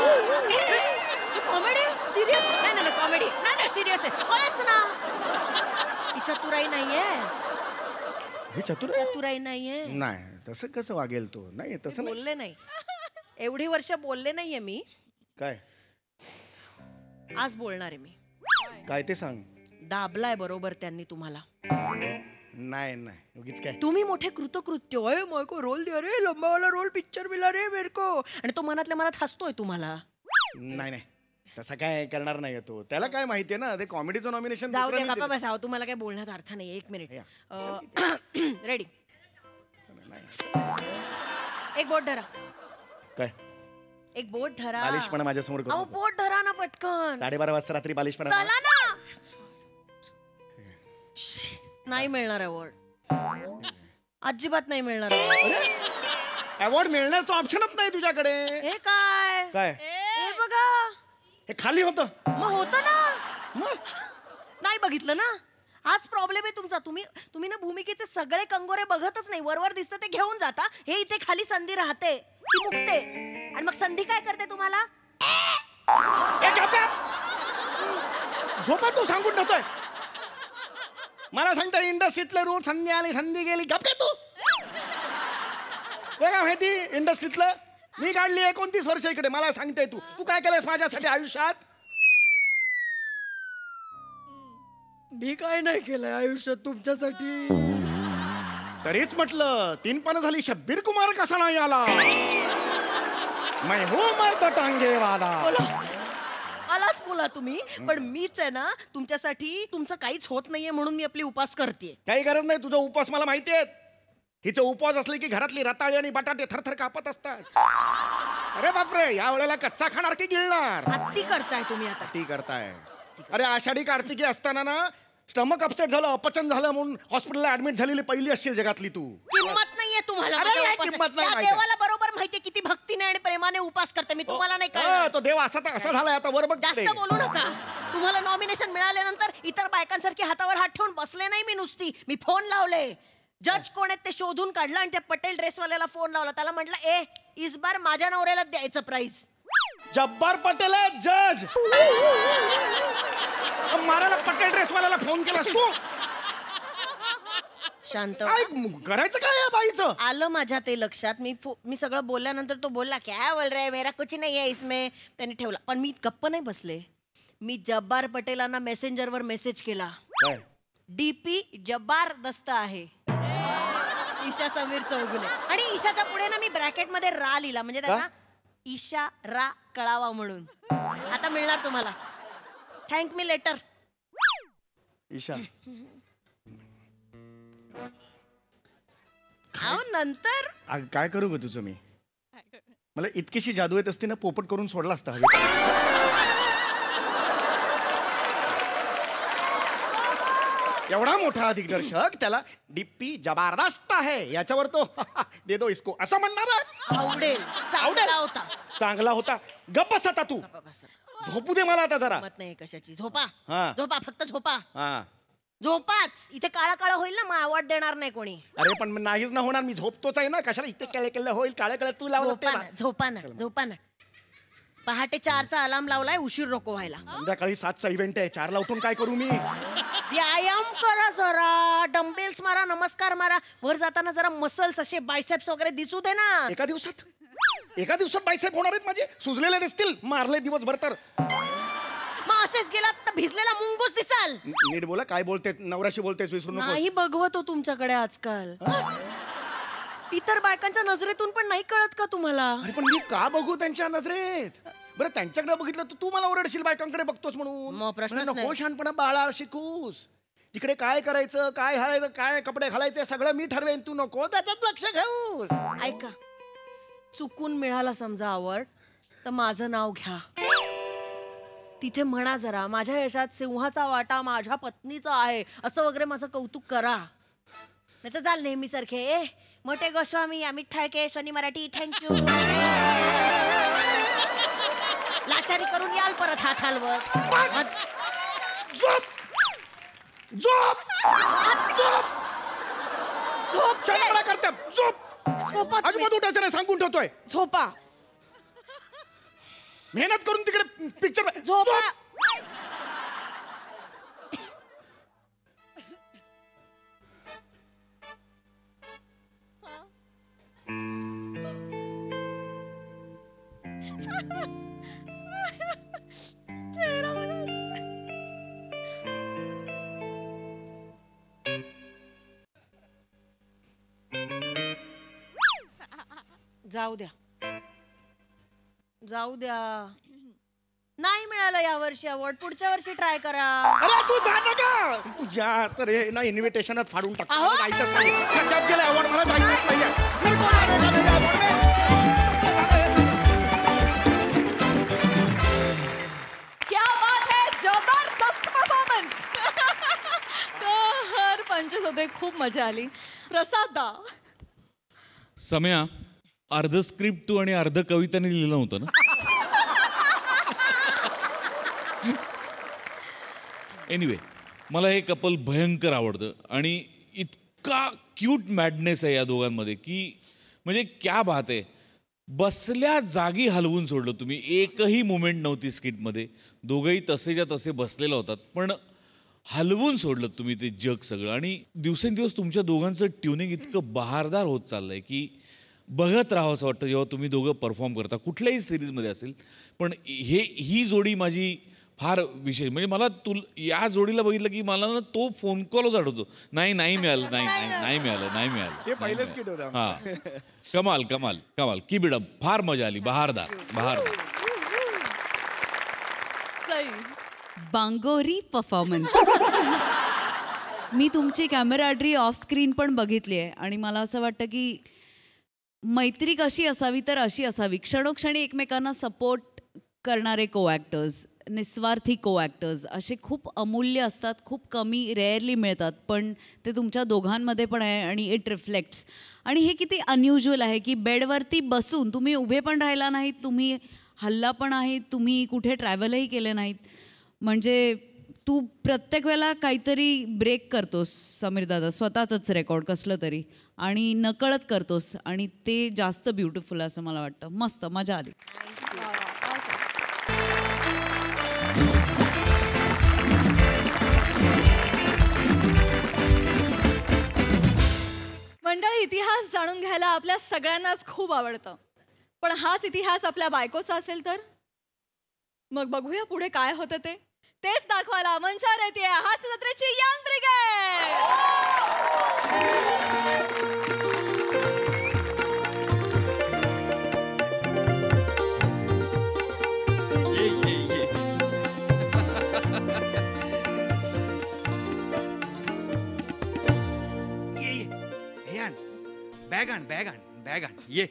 कॉमेडी सिरियस नाही, कॉमेडी नाही, सिरियस आहे, कळेच ना. ही चतुराई नाहीये. हे चतुराई नाहीये. नाही, तसं कसं वागेल तो. नाही तसं नाही. बोलले नाही, एवढी वर्ष बोलले नाहीये मी. काय आज बोलणार आहे मी. काय ते सांग. दाबलाय बरोबर त्यांनी तुम्हाला. नाही नाही, उगीच काय. तुम्ही मोठे कृतकृत्य, अरे मेरे को रोल दिया रे, लंबा वाला रोल पिक्चर मिला रे मेरे को. आणि तो मनातल्या मनात हसतोय तुम्हाला. नाही नाही, तसं काय करणार नाही तो. त्याला काय माहितीये ना, ते कॉमेडीचं नॉमिनेशन. जाऊ दे बाबा, बस. तुम्हाला काय बोलण्यात अर्थ नाही. 1 मिनिट. रेडी. एक बोट धरा. काय एक बोट धरा. बालिशपणा माझ्यासमोर करू अहो नको. बोट धरा ना पटकन. 12:30 वाजता रात्री बालिशपणा. चला ना. नाही मिळणार अवॉर्ड, अजिबात नाही मिळणार अवॉर्ड. अवॉर्ड मिळण्याचा ऑप्शनच नाही तुझ्याकडे. हे काय काय हे बघा, हे खाली होतं. मग होतं ना. नाही बघितलं ना. हाच प्रॉब्लेम आहे तुमचा. तुम्ही ना भूमिकेचे सगळे कंगोरे बघतच नाही. वरवर दिसतं ते घेऊन जाता. हे इथे खाली संधी राहते, ती मुकते. आणि मग संधी काय करते तुम्हाला. झोपा तू सांगून ठेवतोय. मला सांगता इंडस्ट्रीतलं रूट, संधी आली संधी गेली. गप्पे तू. काय माहिती इंडस्ट्रीतलं. मी काढली 29 वर्ष इकडे. मला सांगते तू काय केलंस माझ्यासाठी आयुष्यात. मी काय नाही केलंय आयुष्यात तुमच्यासाठी. तरीच म्हटलं 3 पानं झाली. शब्बीर कुमार कसा नाही आला. मैं हूं मर्द टांगे वाला. आलाच बोला तुम्ही. पण मीच आहे ना तुमच्यासाठी. तुमचं काहीच होत नाहीये म्हणून मी आपली उपास करते. काही गरज नाही. तुझा उपवास मला माहिती आहे. हिचं उपवास असले की घरातली रताळी आणि बटाटे थरथर कापत असतात. अरे बापरे, या वेळेला कच्चा खाणार की गिळणार. अति करताय तुम्ही आता. ती करताय. अरे आषाढी कार्तिकी असताना ना स्टमक अपसेट झालं, अपचन झालं म्हणून हॉस्पिटलला ऍडमिट झालेली पहिली असशील जगातली तू. किंमत नाहीये तुम्हाला. अरे माझ्या काय उपासाची. किंमत नाही त्या माहिती. देवाला बरोबर माहितीये किती भक्तीने आणि प्रेमाने उपास करते मी. तुम्हाला नाही कळणार. तो देव असा असा झालाय आता. वर बघ. जास्त बोलू नका. तुम्हाला नॉमिनेशन मिळाल्यानंतर इतर बायकांसारखी हातावर हात ठेवून बसले नाही मी नुसती. मी फोन लावले. जज कोण आहेत ते शोधून काढलं आणि त्या पटेल ड्रेसवाल्याला फोन लावला. त्याला म्हटलं इस बार माझ्या नवऱ्याला द्यायचं प्राइस. जब्बार पटेल आहे जज. मारायला पटेल ड्रेसवाल्याला फोन केलास तू. शांत काय करायचं काय या बाईचं. आलं माझ्या ते लक्षात. मी सगळं बोलल्यानंतर तो बोलला क्या बोल रहा है, मेरा कुछ नहीं है इसमें. त्यांनी ठेवला. पण मी गप्प नाही बसले. मी जब्बार पटेलांना मेसेंजरवर मेसेज केला. डीपी जबरदस्त आहे. ईशा समीर चौगुले. आणि ईशाच्या पुढे ना मी ब्रॅकेट मध्ये रा लिहिला. म्हणजे त्यांना ईशा रा कळावा म्हणून. आता मिळणार तुम्हाला. Thank me later. ईशा अहो नंतर काय करू ग तुझं मी? मला इतकीशी जादू येत असते ना, पोपट करून सोडला असता हवेत. एवढा मोठा दिग्दर्शक, त्याला डिप्पी जबरदस्त आहे याच्यावर तो दे दो इसको असं म्हणणार आहे? आवडेल, चांगला होता. चांगला होता. गप्प बस आता तू. झोपू दे मला आता जरा. मत नाही कशाची. झोपा हा. झोपा, फक्त झोपा. हा. झोपाच. इथे काळा काळा होईल ना, मग अवॉर्ड देणार नाही कोणी. अरे पण नाहीच ना होणार, मी झोपतोच आहे ना. कशाला इथे केळे केळे होईल, काळे काळे तू लावलं ते झोपा ना, झोपा ना, झोपा ना. पहाटे 4चा अलार्म लावलाय, उशीर नको व्हायला. संध्याकाळी 7चा इव्हेंट आहे. 4ला उठून काय करू मी? व्यायाम करा जरा, डम्बेल्स मारा, नमस्कार मारा. वर जाताना जरा मसल्स असे बायसेप्स वगैरे दिसू दे ना. एका दिवसात बायसेप होणार आहेत माझे? सुजलेले दिसतील मारले दिवसभर तर. मग असेच गेलात तर भिजलेला मुंगूस दिसाल. नीट बोला, काय बोलते? नवऱ्याशी बोलतेस, विसरू नको. नाही बघवत हो तुमच्याकडे आजकाल. इतर बायकांच्या नजरेतून पण नाही कळत का तुम्हाला? अरे पण मी का बघू त्यांच्या नजरेत? बरं त्यांच्याकडे बघितलं तर तू मला ओरडशील बायकांकडे बघतोस म्हणून. मग प्रश्नच म्हणजे नको नाही. शहाणपणा बाळा शिकूस. तिकडे काय करायचं, काय घालायचं, काय कपडे घालायचे सगळं मी ठरवेन. तू नको त्याच्यात लक्ष घेऊस. ऐका, चुकून मिळाला समजा अवॉर्ड तर माझं नाव घ्या. तिथे म्हणा जरा, माझ्या यशात सिंहाचा वाटा माझ्या पत्नीचा आहे असं वगैरे माझं कौतुक करा. नाही तर चाल नेहमी सारखे मोठे गोस्वामी, अमित ठाळके, शनी मराठी, थँक्यू. लाचारी करून याल परत हात हलवत. झोप झोप झोप झोप चळमळा करते. झोप. झोपा तुम्ही. अजिबात उठायचं नाही सांगून ठेवतोय. झोपा मेहनत करून तिकडे पिक्चर झोपा. जाऊ द्या, जाऊ द्या. नाही मिळालं यावर्षी अवॉर्ड, पुढच्या वर्षी ट्राय करा. अरे तू जा ना का. तू जा तर हे ना इन्व्हिटेशनच फाडून टाक. अहो. मला जायचंच नाही. खड्ड्यात गेलं award, मला जायचंच नाहीये. क्या बात है, जबरदस्त परफॉर्मन्स. कहर पंचेस होते, खूप मजा आली. प्रसाद दा, सम्या, अर्ध स्क्रिप्ट तू आणि अर्ध कविताने लिहिलं होतं ना? एनिवे, मला हे कपल भयंकर आवडतं आणि इतका क्यूट मॅडनेस आहे या दोघांमध्ये की म्हणजे क्या बात आहे. बसल्या जागी हलवून सोडलं तुम्ही. एकही मुमेंट नव्हती स्किटमध्ये. दोघंही तसेच्या तसे बसलेला होतात, पण हलवून सोडलं तुम्ही ते जग सगळं. आणि दिवसेंदिवस तुमच्या दोघांचं ट्युनिंग इतकं बहारदार होत चाललंय की बघत राहावं असं वाटतं जेव्हा तुम्ही दोघं परफॉर्म करता, कुठल्याही सिरीजमध्ये असेल. पण ही जोडी माझी फार विशेष. म्हणजे मला या जोडीला बघितलं की मला ना तो फोन कॉलच आठवतो. नाही मिळालं, नाही मिळालं. ते पहिलेच किट होतं. हा, कमाल कमाल कमाल. की बिडम, फार मजा आली. बहारदार. सई. बांगोरी परफॉर्मन्स. मी तुमची कॅमेराड्री ऑफ स्क्रीन पण बघितली आहे आणि मला असं वाटतं की मैत्री कशी असावी तर अशी असावी. क्षणोक्षणी एकमेकांना सपोर्ट करणारे को ॲक्टर्स, निस्वार्थी को ॲक्टर्स असे खूप अमूल्य असतात. खूप कमी, रेअरली मिळतात, पण ते तुमच्या दोघांमध्ये पण आहे आणि इट रिफ्लेक्ट्स. आणि हे किती अनयुज्युअल आहे की बेडवरती बसून तुम्ही उभे पण राहिला नाहीत, तुम्ही हल्ला पण आहेत, तुम्ही कुठे ट्रॅव्हलही केले नाहीत. म्हणजे तू प्रत्येक वेळेला काहीतरी ब्रेक करतोस समीर दादा, स्वतःच रेकॉर्ड कसलं तरी, आणि नकळत करतोस, आणि ते जास्त ब्युटिफुल असं मला वाटतं. मस्त मजा आली. मंडळी, इतिहास जाणून घ्यायला आपल्या सगळ्यांनाच खूप आवडतं, पण हाच इतिहास आपल्या बायकोचा असेल तर मग बघूया पुढे काय होतं ते. तेच दाखवायला मंचावर येते हास्य जत्रेची यंग ब्रिगेड. बॅग आण ये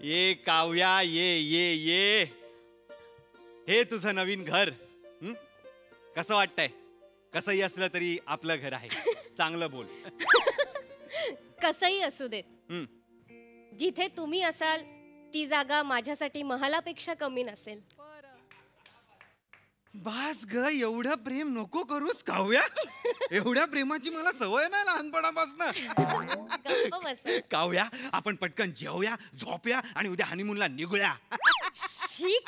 ये काव्या ये हे तुझं नवीन घर. कसं वाटतंय? कसंही असलं तरी आपलं घर आहे. चांगलं बोल. कसंही असू देत, जिथे तुम्ही असाल ती जागा माझ्यासाठी महालापेक्षा कमी नसेल. बास ग, एवढं प्रेम नको करूस काव्या. एवढ्या प्रेमाची मला सवय नाही लहानपणापासून. काव्या, आपण पटकन जेवूया, झोपूया आणि उद्या हनीमूनला निघूया.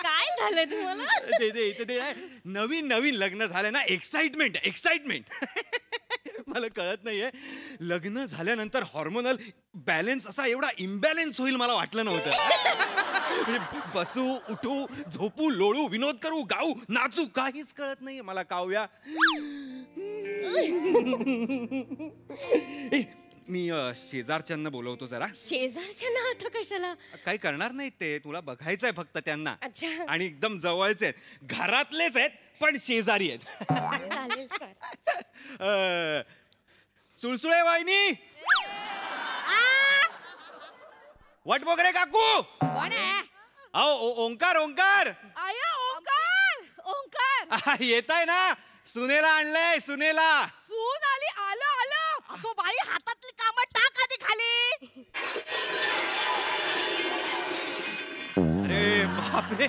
काय झालं तुम्हाला? ते नवीन लग्न झालं ना, एक्साइटमेंट. मला कळत नाहीये, लग्न झाल्यानंतर हॉर्मोनल बॅलन्स असा एवढा इम्बॅलन्स होईल मला वाटलं नव्हतं. बसू, उठू, झोपू, लोळू, विनोद करू, गाऊ, नाचू, काहीच कळत नाहीये मला काव्या. मी शेजारच्यांना बोलवतो जरा. शेजारच्यांना आता कशाला? काही करणार नाहीत ते, तुला बघायचंय फक्त त्यांना. अच्छा. आणि एकदम जवळचे आहेत, घरातलेच आहेत पण शेजारी आहेत. चालेल सर. सुळसुळे वाहिनी, वटबोगरे काकू. कोण आहे? अहो ओंकार. आया ओंकार. येत आहे ना, सुनेला आणलंय, सुनेला. सून आली. आलं. अगो बाई, हातातली कामं टाक आधी खाली. अरे बापरे,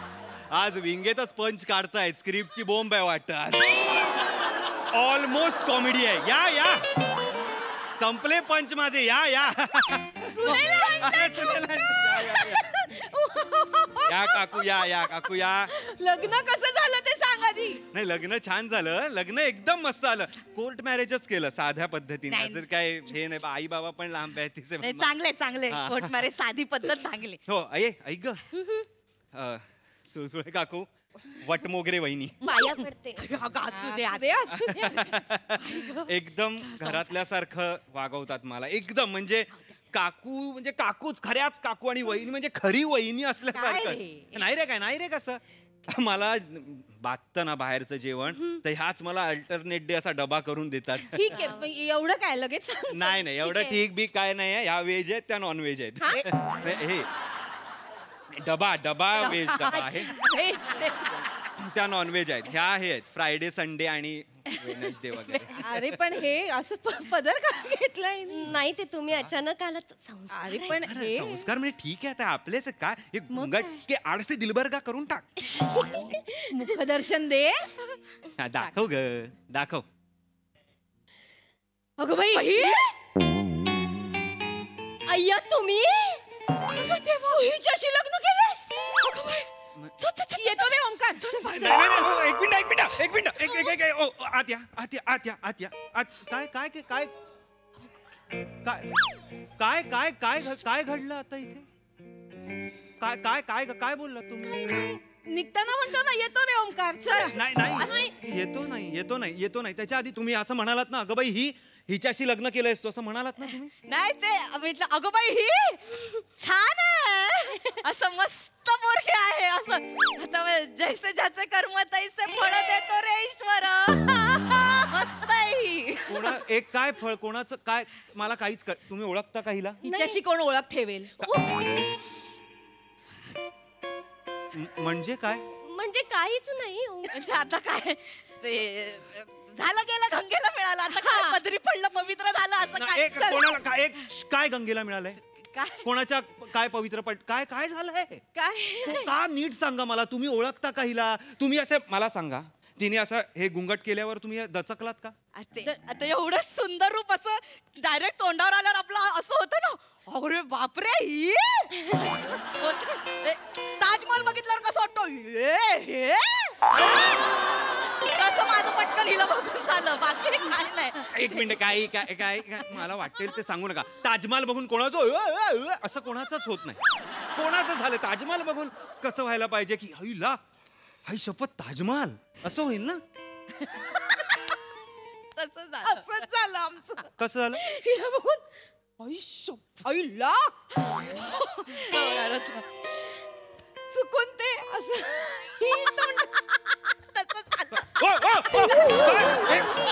आज विंगेतच पंच काढतायत. स्क्रिप्टची बॉम्ब आहे वाटतं आज. ऑलमोस्ट कॉमेडी आहे. या संपले पंच माझे. या या काकू, या काकू या. लग्न कसं झालं ते सांग आधी. नाही, लग्न छान झालं. लग्न एकदम मस्त आलं. कोर्ट मॅरेजच केलं साध्या पद्धतीने. असं काय हे नाही. आई बाबा पण लांब आहे तिचे. चांगले कोर्ट मॅरेज, साधी पद्धत चांगली. हो. ऐक ग, सुळसुळे काकू, वटमोगरे वहिनी. पाया पडते. एकदम घरातल्यासारखं वागवतात मला. एकदम म्हणजे काकूच, खऱ्याच काकू. आणि वहिनी म्हणजे खरी वहिनी असल्यासारखं. नाही रे कसं. मला बाततं ना बाहेरचं जेवण, तर ह्याच मला अल्टरनेट डे असा डबा करून देतात. ठीक आहे, एवढं काय लगेच? नाही एवढं ठीक बी काय नाही. ह्या व्हेज आहेत, त्या नॉन व्हेज आहेत. हे डबा व्हेज डबा आहे, त्या नॉन व्हेज आहेत. ह्या हे आहेत फ्रायडे, संडे आणि वेडनेसडे वगैरे. अरे पण हे असं पदर का घेतलंय? नाही, ते तुम्ही अचानक आलात. अरे पण हे संस्कार म्हणजे ठीक आहे, आता आपलेच काय. हे मुंगट के आडसे दिलबरगा करून टाक. मुखदर्शन दे. दाखव ग, दाखव. अगं बाई, अय्या तुम्ही हिच्याशी लग्न केलंस? येतो रे ओंकार. एक मिनिट. काय घडलं आता इथे? काय बोलला तुम्ही? निघताना म्हणतो ना, येतो रे ओंकार. नाही, येतो नाही. त्याच्या आधी तुम्ही असं म्हणालात ना, अगं बाई हिच्याशी लग्न केलंयस तू, असं म्हणालात ना तुम्ही. नाही, ते म्हटलं अगं बाई ही छान आहे, असं मस्त पोरगी आहे, असं आता जैसे ज्याचे कर्म तैसे फळ देतो रे ईश्वर. मस्त आहे ही. एक काय फळ, कोणाचं काय, मला काहीच तुम्ही ओळखता का हिला? हिच्याशी कोण ओळख ठेवेल? म्हणजे काय? म्हणजे काहीच नाही. म्हणजे आता काय, ते झालं गेलं, गंगेला मिळालं. आता काय पदरी पडलं, पवित्र झालं असं काय? कोणाला काय गंगेला मिळालंय? कोणाच्या काय पवित्र काय झालंय? काय का नीट सांगा मला. तुम्ही ओळखता का हिला? तुम्ही असं मला सांगा, तिने असं हे गुंगट केल्यावर तुम्ही दचकलात का? आता एवढं सुंदर रूप असं डायरेक्ट तोंडावर आल्यावर आपलं असं होतं ना, अरे बापरे ही ताजमहल बघितल्यावर कसं वाटतं, कसं माझं पटकन हिला बघून झालं, बाकी काय नाही. एक मिनिट, काय मला वाटेल ते सांगू नका. ताजमहल बघून कोणाचं असं कोणाचंच होत नाही. कोणाचं झालं ताजमहल बघून कसं व्हायला पाहिजे की हिला, हाय शपथ ताजमहल असं होईल ना. असंच झालं आमचं. कसं झालं? हिला बघून चुकून ते असं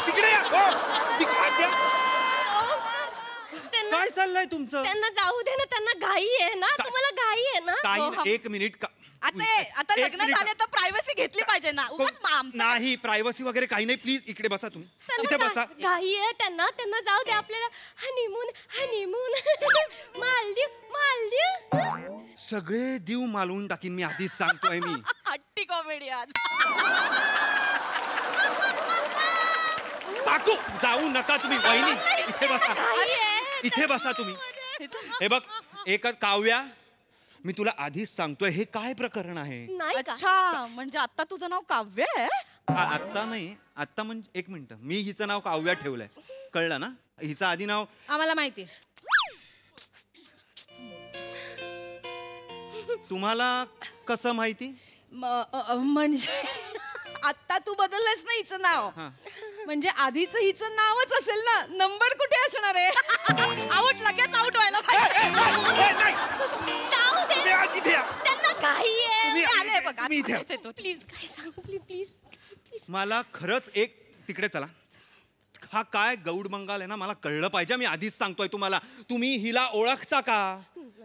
तिकडे काय चाललंय तुमचं? त्यांना जाऊ दे ना, त्यांना घाई आहे ना. तुम्हाला घाई आहे ना. काही एक मिनिट आता एक लग्न मिनिट. झाले तर प्रायव्हसी घेतली पाहिजे ना. नाही, प्रायव्हसी वगैरे काही नाही. प्लीज इकडे बसा तुम्ही. इथे बसा. घाई आहे त्यांना, त्यांना जाऊ दे. आपल्याला हनीमून हनीमून मालदीव. सगळे देव मालवून टाकीन मी, आधीच सांगतोय मी. हट्टी कॉमेडी आज. काकू जाऊ नका तुम्ही. वहिनी इथे बसा, इथे बसा तुम्ही. हे बघ, एकच काव्या, मी तुला आधीच सांगतोय हे काय प्रकरण आहे. नाही का? अच्छा, म्हणजे आता तुझं नाव काव्य आहे? आत्ता नाही, आत्ता म्हणजे एक मिनिट, मी हिचं नाव काव्या ठेवलंय, कळलं ना? हिचं आधी नाव आम्हाला माहिती. तुम्हाला कसं माहिती? म्हणजे आता तू बदललंस ना हिचं नाव, म्हणजे आधीच हिचं नावच असेल ना. नंबर कुठे असणार आहे? आउट, लगेच आउट व्हायला जाऊ दे. इथे त्यांना घाई आहे. आले बघा. प्लीज काय सांगू, प्लीज प्लीज प्लीज. मला खरंच एक तिकडे चला. हा काय गौड मंगाल आहे ना, मला कळलं पाहिजे. मी आधीच सांगतोय तुम्हाला. तुम्ही हिला ओळखता का?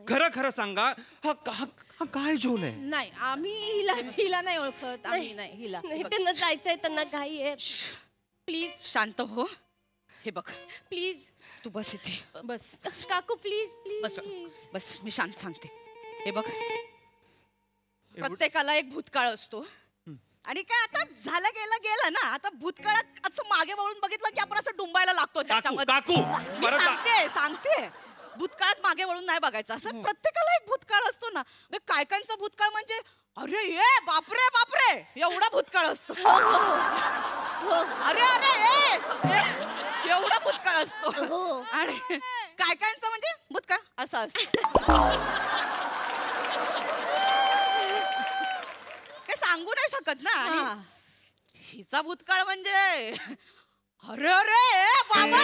खरं खरं सांगा. हा काय झोल आहे? नाही, आम्ही हिला नाही ओळखत. आम्ही नाही हिला. नाही, त्यांना जायचंय, त्यांना घाई आहे. प्लीज शांत हो. हे बघ, प्लीज तू बस इथे. बस काकू, प्लीज बस प्लीज. बस, मी शांत सांगते. हे बघ, प्रत्येकाला एक भूतकाळ असतो. आणि काय आता झालं गेलं ना. आता भूतकाळात असं मागे वळून बघितलं की आपण असं डुंबायला लागतो त्याच्यामध्ये. काकू सांगते भूतकाळात मागे वळून नाही बघायचं. असं प्रत्येकाला एक भूतकाळ असतो ना. काय कायचा भूतकाळ म्हणजे अरे ये बापरे बापरे एवढा भूतकाळ असतो. अरे अरे एवढा भूतकाळ असतो. आणि काय कायचा म्हणजे भूतकाळ असा असतो. काय सांगू नाही शकत ना. आणि हिचा भूतकाळ म्हणजे अरे अरे बाबा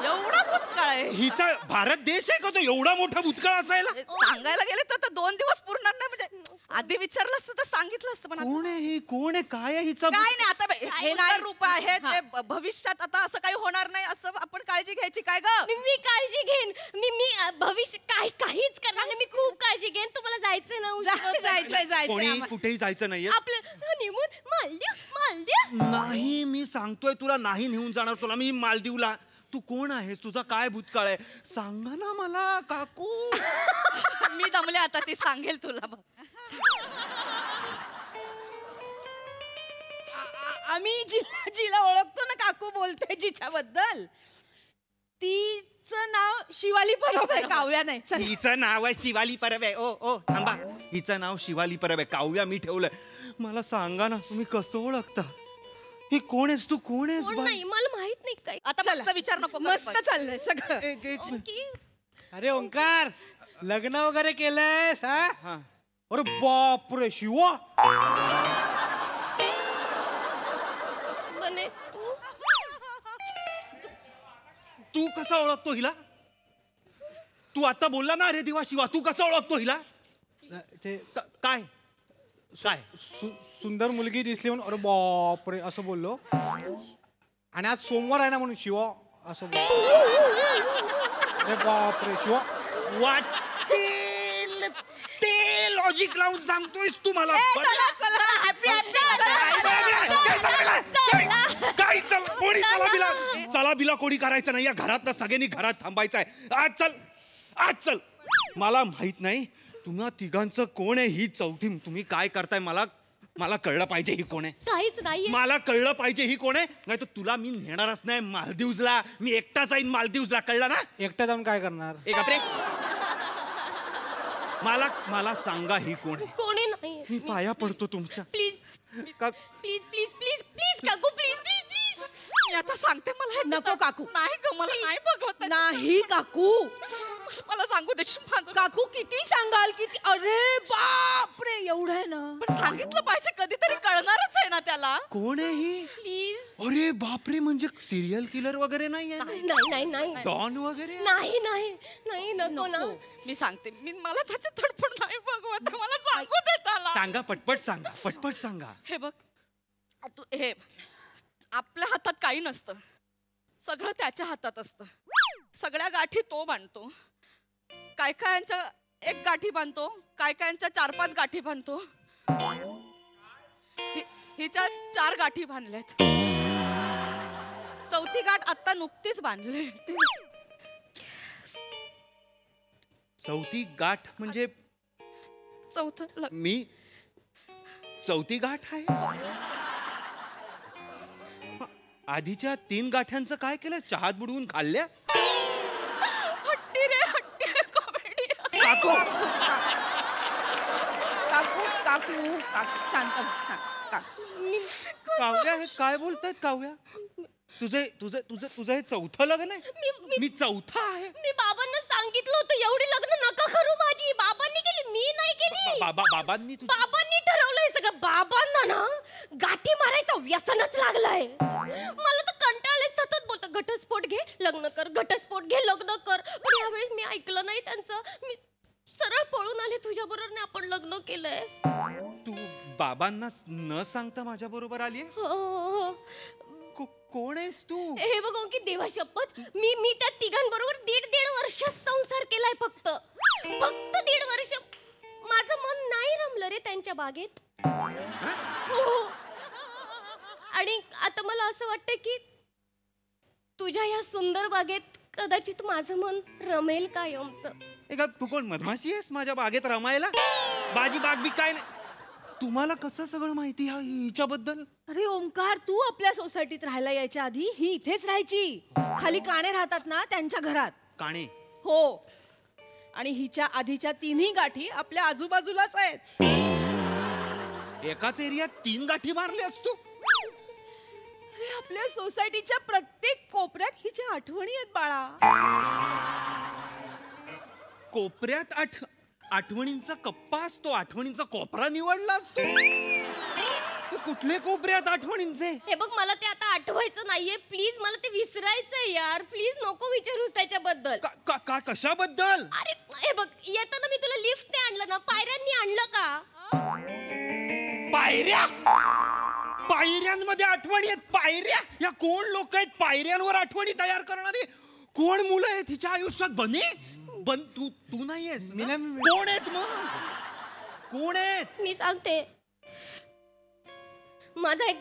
एवढा भूतकाळ आहे. हिचा भारत देश आहे का तो एवढा मोठा भूतकाळ असायला? सांगायला गेले तर 2 दिवस पुरणार नाही. म्हणजे आधी विचारलं असतं तर सांगितलं असतं. पण कोण आहे ही? कोण आहे? काय आहे हिचा? काय नाही. आता हे नाही रूप आहे ते. भविष्यात आता असं काही होणार नाही असं आपण काळजी घ्यायची. काय ग? मी काळजी घेईन. मी भविष्य काहीच करणार नाही. मी खूप काळजी घेईन. तुम्हाला जायचंय ना? जायचंय. कोणी कुठेही जायचं नाहीये. आपलं हनीमून मालदीव. नाही, मी सांगतोय तुला नाही नेऊन जाणार तुला मी मालदीवला. तू कोण आहेस? तुझा काय भूतकाळ आहे? सांगा ना मला काकू. मी दमले आता. ती सांगेल तुला. आम्ही जिला ओळखतो ना, काकू बोलते जिच्याबद्दल, तिचं नाव शिवाली परब आहे, काव्या नाही. हिचं नाव आहे शिवाली परब आहे. ओ थांबा, हिचं नाव शिवाली परब आहे. काव्या मी ठेवलंय. मला सांगा ना, तुम्ही कसं ओळखता? ही कोण आहेस? तू कोण आहेस? नाही, मला माहित नाही काय. आता फक्त विचार नको. मस्त चाललंय सगळं. अरे ओंकार, लग्न वगैरे केलंयस? हा. अरे बापरे शिवा. बने तू कसा ओळखतो हिला? तू आता बोलला ना अरे देवा शिवा, तू कसा ओळखतो हिला? काय काय सुंदर मुलगी दिसली म्हणून अरे बापरे असं बोललो. आणि आज सोमवार आहे ना म्हणून शिवा असं बोललो. अरे बापरे शिवा. वाटेल ते लॉजिक लावून सांगतोयस तू मला? कोणी चला बिला कोणी करायचं नाही. या घरात सगळ्यांनी घरात थांबायचं आहे. आज चल. मला माहित नाही तुम्हा तिघांचं कोण आहे ही चौथी. तुम्ही काय करताय मला कळलं पाहिजे ही कोण आहे. काहीच नाही. मला कळलं पाहिजे ही कोण आहे. नाही तर तुला मी नेणारच नाही मालदीवला. मी एकटा जाईन मालदीवला, कळलं ना? एकटा जाऊन काय करणार? मला सांगा ही कोण आहे. कोणी नाही. मी पाया पडतो तुमच्या. Please please please please please काकू प्लीज प्लीज प्लीज. मी आता सांगते. मला नको काकू. नाही ग, मला नाही बघवत. नाही काकू, मला सांगू दे. काकू किती सांगाल? किती? अरे बापरे एवढं आहे ना. पण सांगितलं पाहिजे, कधीतरी कळणारच आहे ना त्याला. कोण आहे ही? प्लीज. अरे बापरे, म्हणजे सिरियल किलर वगैरे नाही आहे? नाही नाही. डॉन वगैरे नाही नाही नाही. नको ना. मी सांगते. मला त्याची तडफड नाही बघवत. मला सांगू दे त्याला. सांगा, पटपट सांगा, पटपट सांगा. हे बघ, हे आपल्या हातात काही नसतं. सगळं त्याच्या हातात असतं. सगळ्या गाठी तो बांधतो. काय कायांच्या एक गाठी बांधतो, काय कायांच्या 4-5 गाठी बांधतो. हिच्या 4 गाठी बांधल्यात. चौथी गाठ आता नुकतीच बांधले. चौथी गाठ म्हणजे मी चौथी गाठ आहे. आधीच्या 3 गाठ्यांचं काय केलं? चहात बुडवून खाल्ल्यास? हट्टी रे हट्टी कॉमेडी. काकू काकू काकू काकू शांत. काव्या हे काय बोलतायत काव्या? तुझं हे चौथं लग्न आहे? मी चौथा आहे. मी बाबांना सांगितलं होतं एवढी लग्न नका करू माझी. बाबांनी केली, मी नाही केली. बाबांनी ठरवलंय सगळं. बाबांना ना गाठी मारायचं व्यसनच लागलंय. मला तर कंटाळले. सतत बोलतं घटस्फोट घे लग्न कर, घटस्फोट घे लग्न कर. पण यावेळेस मी ऐकलं नाही त्यांचं. मी सरळ पळून आले तुझ्या बरोबर. आपण लग्न केलंय. तू बाबांना न सांगता माझ्या बरोबर आली? कोण आहेस तू? हे बघ की देवा शपथ, मी त्या तिघांबरोबर 1.5 वर्ष संसार केलाय. फक्त 1.5 वर्ष. माझं मन नाही रमलं रे त्यांच्या बागेत. हो. आणि आता मला असं वाटतं की तुझ्या या सुंदर बागेत कदाचित माझं मन रमेल कायमचं. तू कोण मधमाशी आहेस माझ्या बागेत रमायला? बाजी बाग बी काय नाही. तुम्हाला कसं सगळं माहिती हिच्याबद्दल? अरे ओमकार, तू आपल्या सोसायटीत राहायला यायच्या आधी ही इथेच राहायची. खाली काणे राहतात ना त्यांच्या घरात. काणे? हो. आणि हिच्या आधीच्या 3ही गाठी आपल्या आजूबाजूलाच आहेत. एकाच एरियात 3 गाठी मारली असतो. अरे आपल्या सोसायटीच्या प्रत्येक कोपऱ्यात हिच्या आठवणी आहेत बाळा. कोपऱ्यात आठवणींचा कप्पा असतो. आठवणींचा कोपरा निवडला असतो. कुठले कोपऱ्यात आठवणींचे? हे बघ मला ते आता आठवायचं नाहीये. प्लीज मला ते विसरायचंय यार. प्लीज नको विचारूस त्याच्याबद्दल. कशाबद्दल? अरे हे बघ येताना मी तुला लिफ्टने आणलं ना, पायऱ्यांनी आणलं का? पायऱ्या? पायऱ्यांमध्ये आठवणी आहेत? पायऱ्या? या कोण लोक आहेत पायऱ्यांवर आठवणी तयार करणारी? कोण मुलं आहेत तिच्या आयुष्यात? तू नाहीयेस? कोण आहेत मग? कोण आहेत? मी सांगते. माझा एक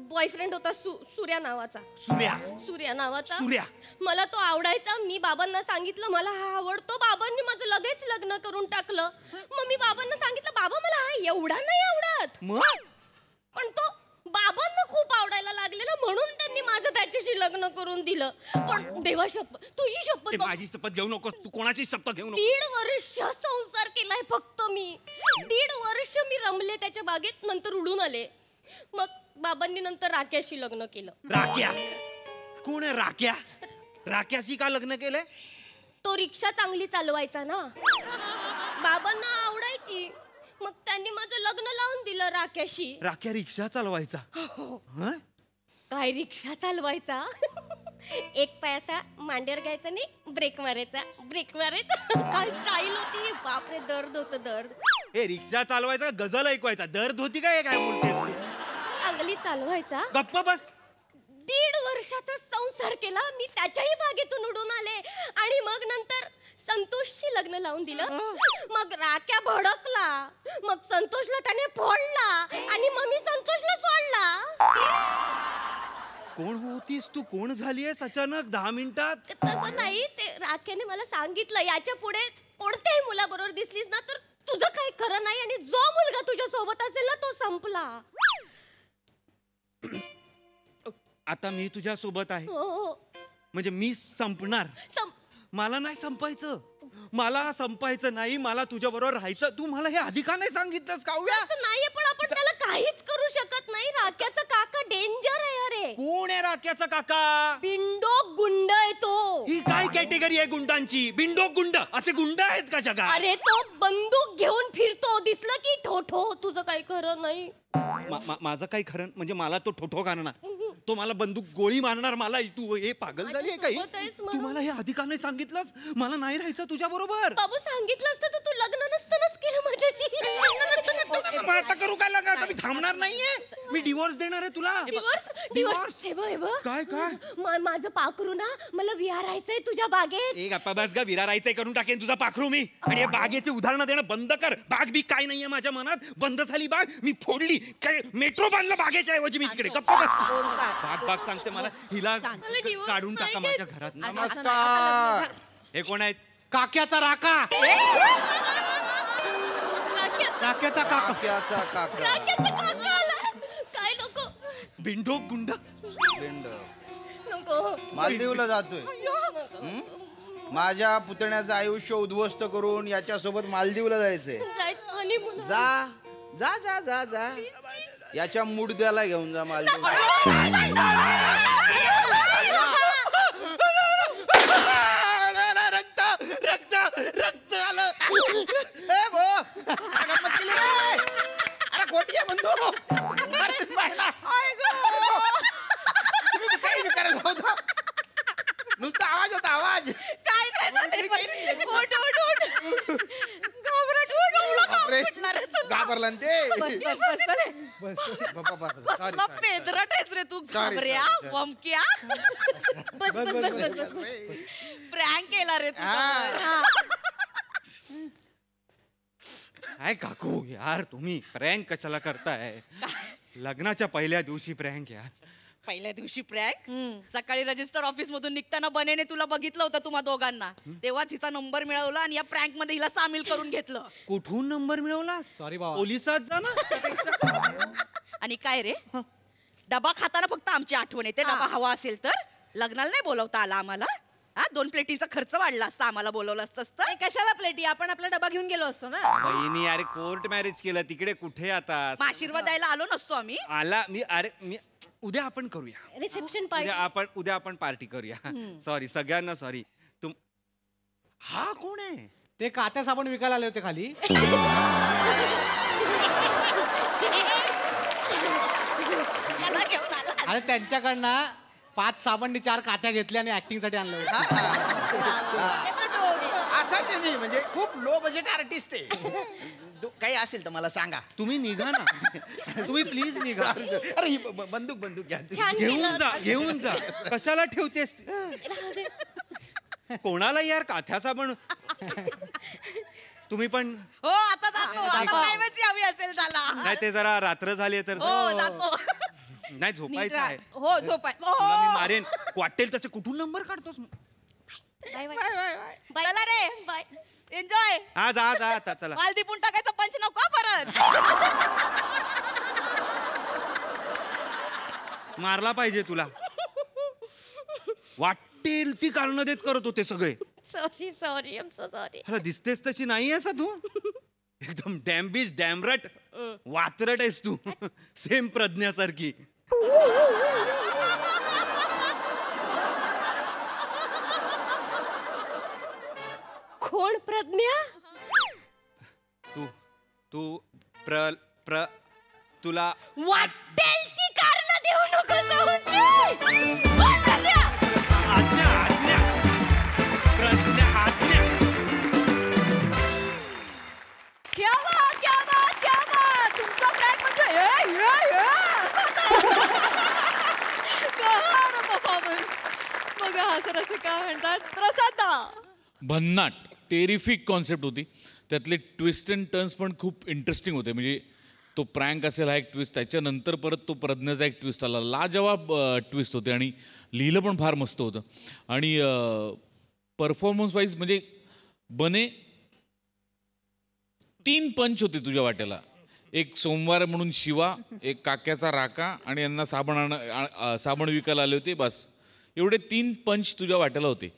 बॉयफ्रेंड होता सूर्या नावाचा. सूर्या नावाचा. मला तो आवडायचा. मी बाबांना सांगितलं मला हा आवडतो. बाबांनी माझं लगेच लग्न करून टाकलं. मग मी बाबांना सांगितलं बाबा मला हा एवढा नाही आवडत. पण तो बाबांना खूप आवडायला लागलेला म्हणून त्यांनी माझं त्याच्याशी लग्न करून दिलं. पण देवा शपथ, तुझी शपथ. माझी शपथ घेऊ नकोस. तू कोणाची शपथ घेऊ नको. 1.5 वर्ष संसार केलाय फक्त मी. 1.5 वर्ष मी रमले त्याच्या बागेत. नंतर उडून आले. मग बाबांनी नंतर राक्याशी लग्न केलं. राक्या? कोण आहे राक्या? राक्याशी का लग्न केलंय? तो रिक्षा चांगली चालवायचा ना, बाबांना आवडायची. मग त्यांनी माझं लग्न लावून दिलं राक्याशी. राक्या रिक्षा चालवायचा? काय रिक्षा चालवायचा? एक पैसा मांडीवर घ्यायचा आणि ब्रेक मारायचा. काय स्टाईल होती. बापरे दर्द होतं दर्द. हे रिक्षा चालवायचा गझल ऐकवायचा? दर्द होती काय? काय बोलतेस तू? चांगली चालवायचा. गप्प बस. 1.5 वर्षाचा संसार केला मी. त्याच्याही बागेतून उडून आले. आणि मग नंतर संतोषशी लग्न लावून दिलं. मग राक्या भडकला. मग संतोषला त्याने फोडला. आणि मग मी संतोषला सोडला. कोण होतीस तू? कोण झालीयस अचानक 10 मिनिटात? तसं नाही. ते राख्याने मला सांगितलं याच्या पुढे कोणत्याही मुलाबरोबर दिसलीस ना तर तुझं काही खरं नाही. आणि जो मुलगा तुझ्या सोबत असेल ना तो संपला. आता मी तुझ्या सोबत आहे हो. म्हणजे मी संपणार? मला नाही संपायचं. मला संपायचं नाही. मला तुझ्या बरोबर राहायचं. तू मला हे आधी का नाही सांगितलंस काव्या? असं नाहीये पण आपण त्याला काहीच करू शकत नाही. राक्याचा काका डेंजर आहे. अरे कोण आहे राक्याचा काका? बिंडोक गुंड आहे तो. ही काय कॅटेगरी आहे गुंडांची? बिंडोक गुंड असे गुंड आहेत का जगात? अरे तो बंदूक घेऊन फिरतो. दिसलं की ठोठो. तुझं काही खरं नाही. माझं काही खरं म्हणजे मला तो ठोठो घालणार. तो मला बंदूक गोळी मारणार. मला तू हे पागल झाली आहे काही? तू मला हे आधी का नाही सांगितलंस? मला नाही राहायचं तुझ्या बरोबर. बाबू सांगितलं असतं तर तू लग्न नसतानाच केलं माझ्याशी. आता करू काय लग्न? मी थांबणार देणार नाहीये, मी डिवोर्स देणार आहे तुला. डिवोर्स हे बघ काय काय माझं पाखरू ना मला विहारायचंय तुझ्या बागेत. एक गप्पा बस गा, विरारायचंय करून टाकेन तुझा पाखरू मी. आणि बागेचे उदाहरणं देणं बंद कर. बाग बी काय नाहीये माझ्या मनात, बंद झाली बाग, मी फोडली. काय मेट्रो बांधलं बागेच्या ऐवजी मी तिकडे. गप्पा बस. बाग बाग सांगते मला, हिला काढून टाका माझ्या घरात. नमस्कार. हे कोण आहेत? काक्याचा राका. काक्याचा काका. काय नको बिंडो गुंड नको. मालदीवला जातोय. माझ्या पुतण्याचं आयुष्य उद्ध्वस्त करून याच्यासोबत मालदीवला जायचंय. जा जा जा जा जा याच्या मुडद्याला घेऊन जा मालदीव. रक्त आलं. अरे गोटी आहे बंधू. काही विचारायला होता, नुसता आवाज होता, आवाज. घाबरला ते. पेदरट रे तू. घाबऱ्या वमक्या. प्रँक केला रे तू. काय काकू यार, तुम्ही प्रँक कशाला करताय? लग्नाच्या पहिल्या दिवशी प्रँक यार. पहिल्या दिवशी प्रँक? सकाळी रजिस्टर ऑफिस मधून निघताना बनेने तुला बघितलं होतं तुम्हा दोघांना. तेव्हाच हिचा नंबर मिळवला आणि या प्रँक मध्ये हिला सामील करून घेतलं. कुठून नंबर मिळवला? सॉरी बाबा. पोलिसात जा ना. आणि काय रे, डबा खाताना फक्त आमची आठवण येते. डबा हवा असेल तर लग्नाला नाही बोलवता आला आम्हाला. 2 प्लेटीचा खर्च वाढला असता आम्हाला बोलवलं असतं. कशाला प्लेटी, आपण आपला डबा घेऊन गेलो असतो ना. बहिणी अरे कोर्ट मॅरेज केलं, तिकडे कुठे आता आशीर्वाद द्यायला आलो नसतो आम्ही. आला मी. अरे उद्या आपण करूया रिसेप्शन उद्या आपण पार्टी करूया. सॉरी सगळ्यांना सॉरी. हा कोण आहे? ते कात्या साबण विकायला आले होते खाली. आणि त्यांच्याकडनं 5 साबण 4 कात्या घेतल्या आणि ऍक्टिंग साठी आणलं होतं. असाच मी म्हणजे खूप लो बजेट आर्टिस्ट आहे. काही असेल तर मला सांगा. तुम्ही निघा ना. तुम्ही प्लीज निघा. अरे ही बंदूक घ्या. घेऊन जा. कशाला ठेवतेस? कोणाला यार काथ्या साबण. तुम्ही पण हो आता जातो. यावी असेल त्याला. नाही ते जरा रात्र झाली तर जातो. नाही झोपायचं आहे. हो झोपाय. तुला मी मारेन. वाटेल तसे कुठून नंबर काढतोस? चला रे बाय. एन्जॉय. हा जा आता चला. मालदी पुन टाकायचं पंच नको परत. मारला पाहिजे तुला. वाटेल ती कारणं देत करत होते सगळे. Sorry I am so sorry. अरे दिसतेस तशी नाही आहेस तू. एकदम डॅम्बिश डॅमरट वात्रट आहेस तू. सेम प्रज्ञासारखी. कोण प्रज्ञा? तू प्र तुला वाटेल ती कारण देऊ नको. प्रज्ञा क्या बात तुमचा प्रँक म्हणजे बघा हा सर असं काय म्हणतात. प्रसादा भन्नाट टेरिफिक कॉन्सेप्ट होती. त्यातले ट्विस्ट अँड टर्न्स पण खूप इंटरेस्टिंग होते. म्हणजे तो प्रँक असेल हा एक ट्विस्ट, त्याच्यानंतर परत तो प्रज्ञाचा एक ट्विस्ट आला. लाजवाब ट्विस्ट होते आणि लिहिलं पण फार मस्त होतं. आणि परफॉर्मन्स वाईज म्हणजे बने 3 पंच होते तुझ्या वाट्याला. एक सोमवार म्हणून शिवा, एक काक्याचा राका आणि यांना साबण विकायला आले होते. बस एवढे 3 पंच तुझ्या वाट्याला होते.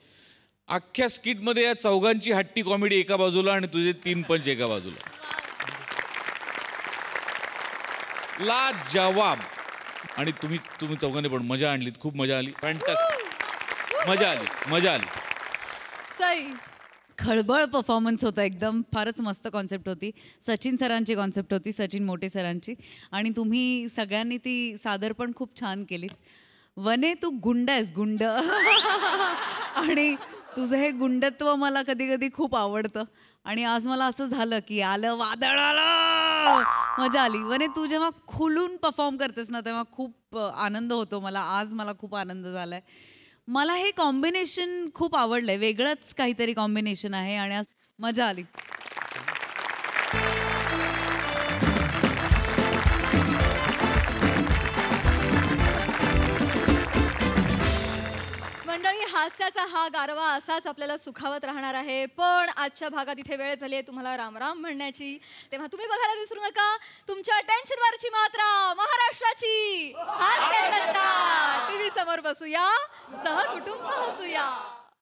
अख्ख्या स्किटमध्ये या चौघांची हट्टी कॉमेडी एका बाजूला आणि तुझे 3 पंच एका बाजूला. लाजवाब. आणि तुम्ही चौघांनी पण मजा आणलीत. खूप मजा आली. फॅन्टास्टिक. मजा आली. सई खळबळ परफॉर्मन्स होता एकदम. फारच मस्त कॉन्सेप्ट होती. सचिन सरांची कॉन्सेप्ट होती, सचिन मोटे सरांची. आणि तुम्ही सगळ्यांनी ती सादर पण खूप छान केलीस. वने तू गुंड आहेस, गुंड. आणि तुझं हे गुंडत्व मला कधी कधी खूप आवडतं आणि आज मला असं झालं की आलं वादळ आलं, मजा आली. वने तू जेव्हा खुलून परफॉर्म करतेस ना तेव्हा खूप आनंद होतो मला. आज मला खूप आनंद झालाय. मला हे कॉम्बिनेशन खूप आवडलंय, वेगळंच काहीतरी कॉम्बिनेशन आहे आणि आज मजा आली. मंडळी, हास्याचा हा गारवा असाच आपल्याला सुखावत राहणार आहे. पण आजच्या भागात इथे वेळ झाली आहे तुम्हाला रामराम म्हणण्याची. तेव्हा तुम्ही बघायला विसरू नका तुमच्या टेन्शनवरची मात्रा महाराष्ट्राची हास्य टीव्ही समोर बसूया, सहकुटुंब हसूया.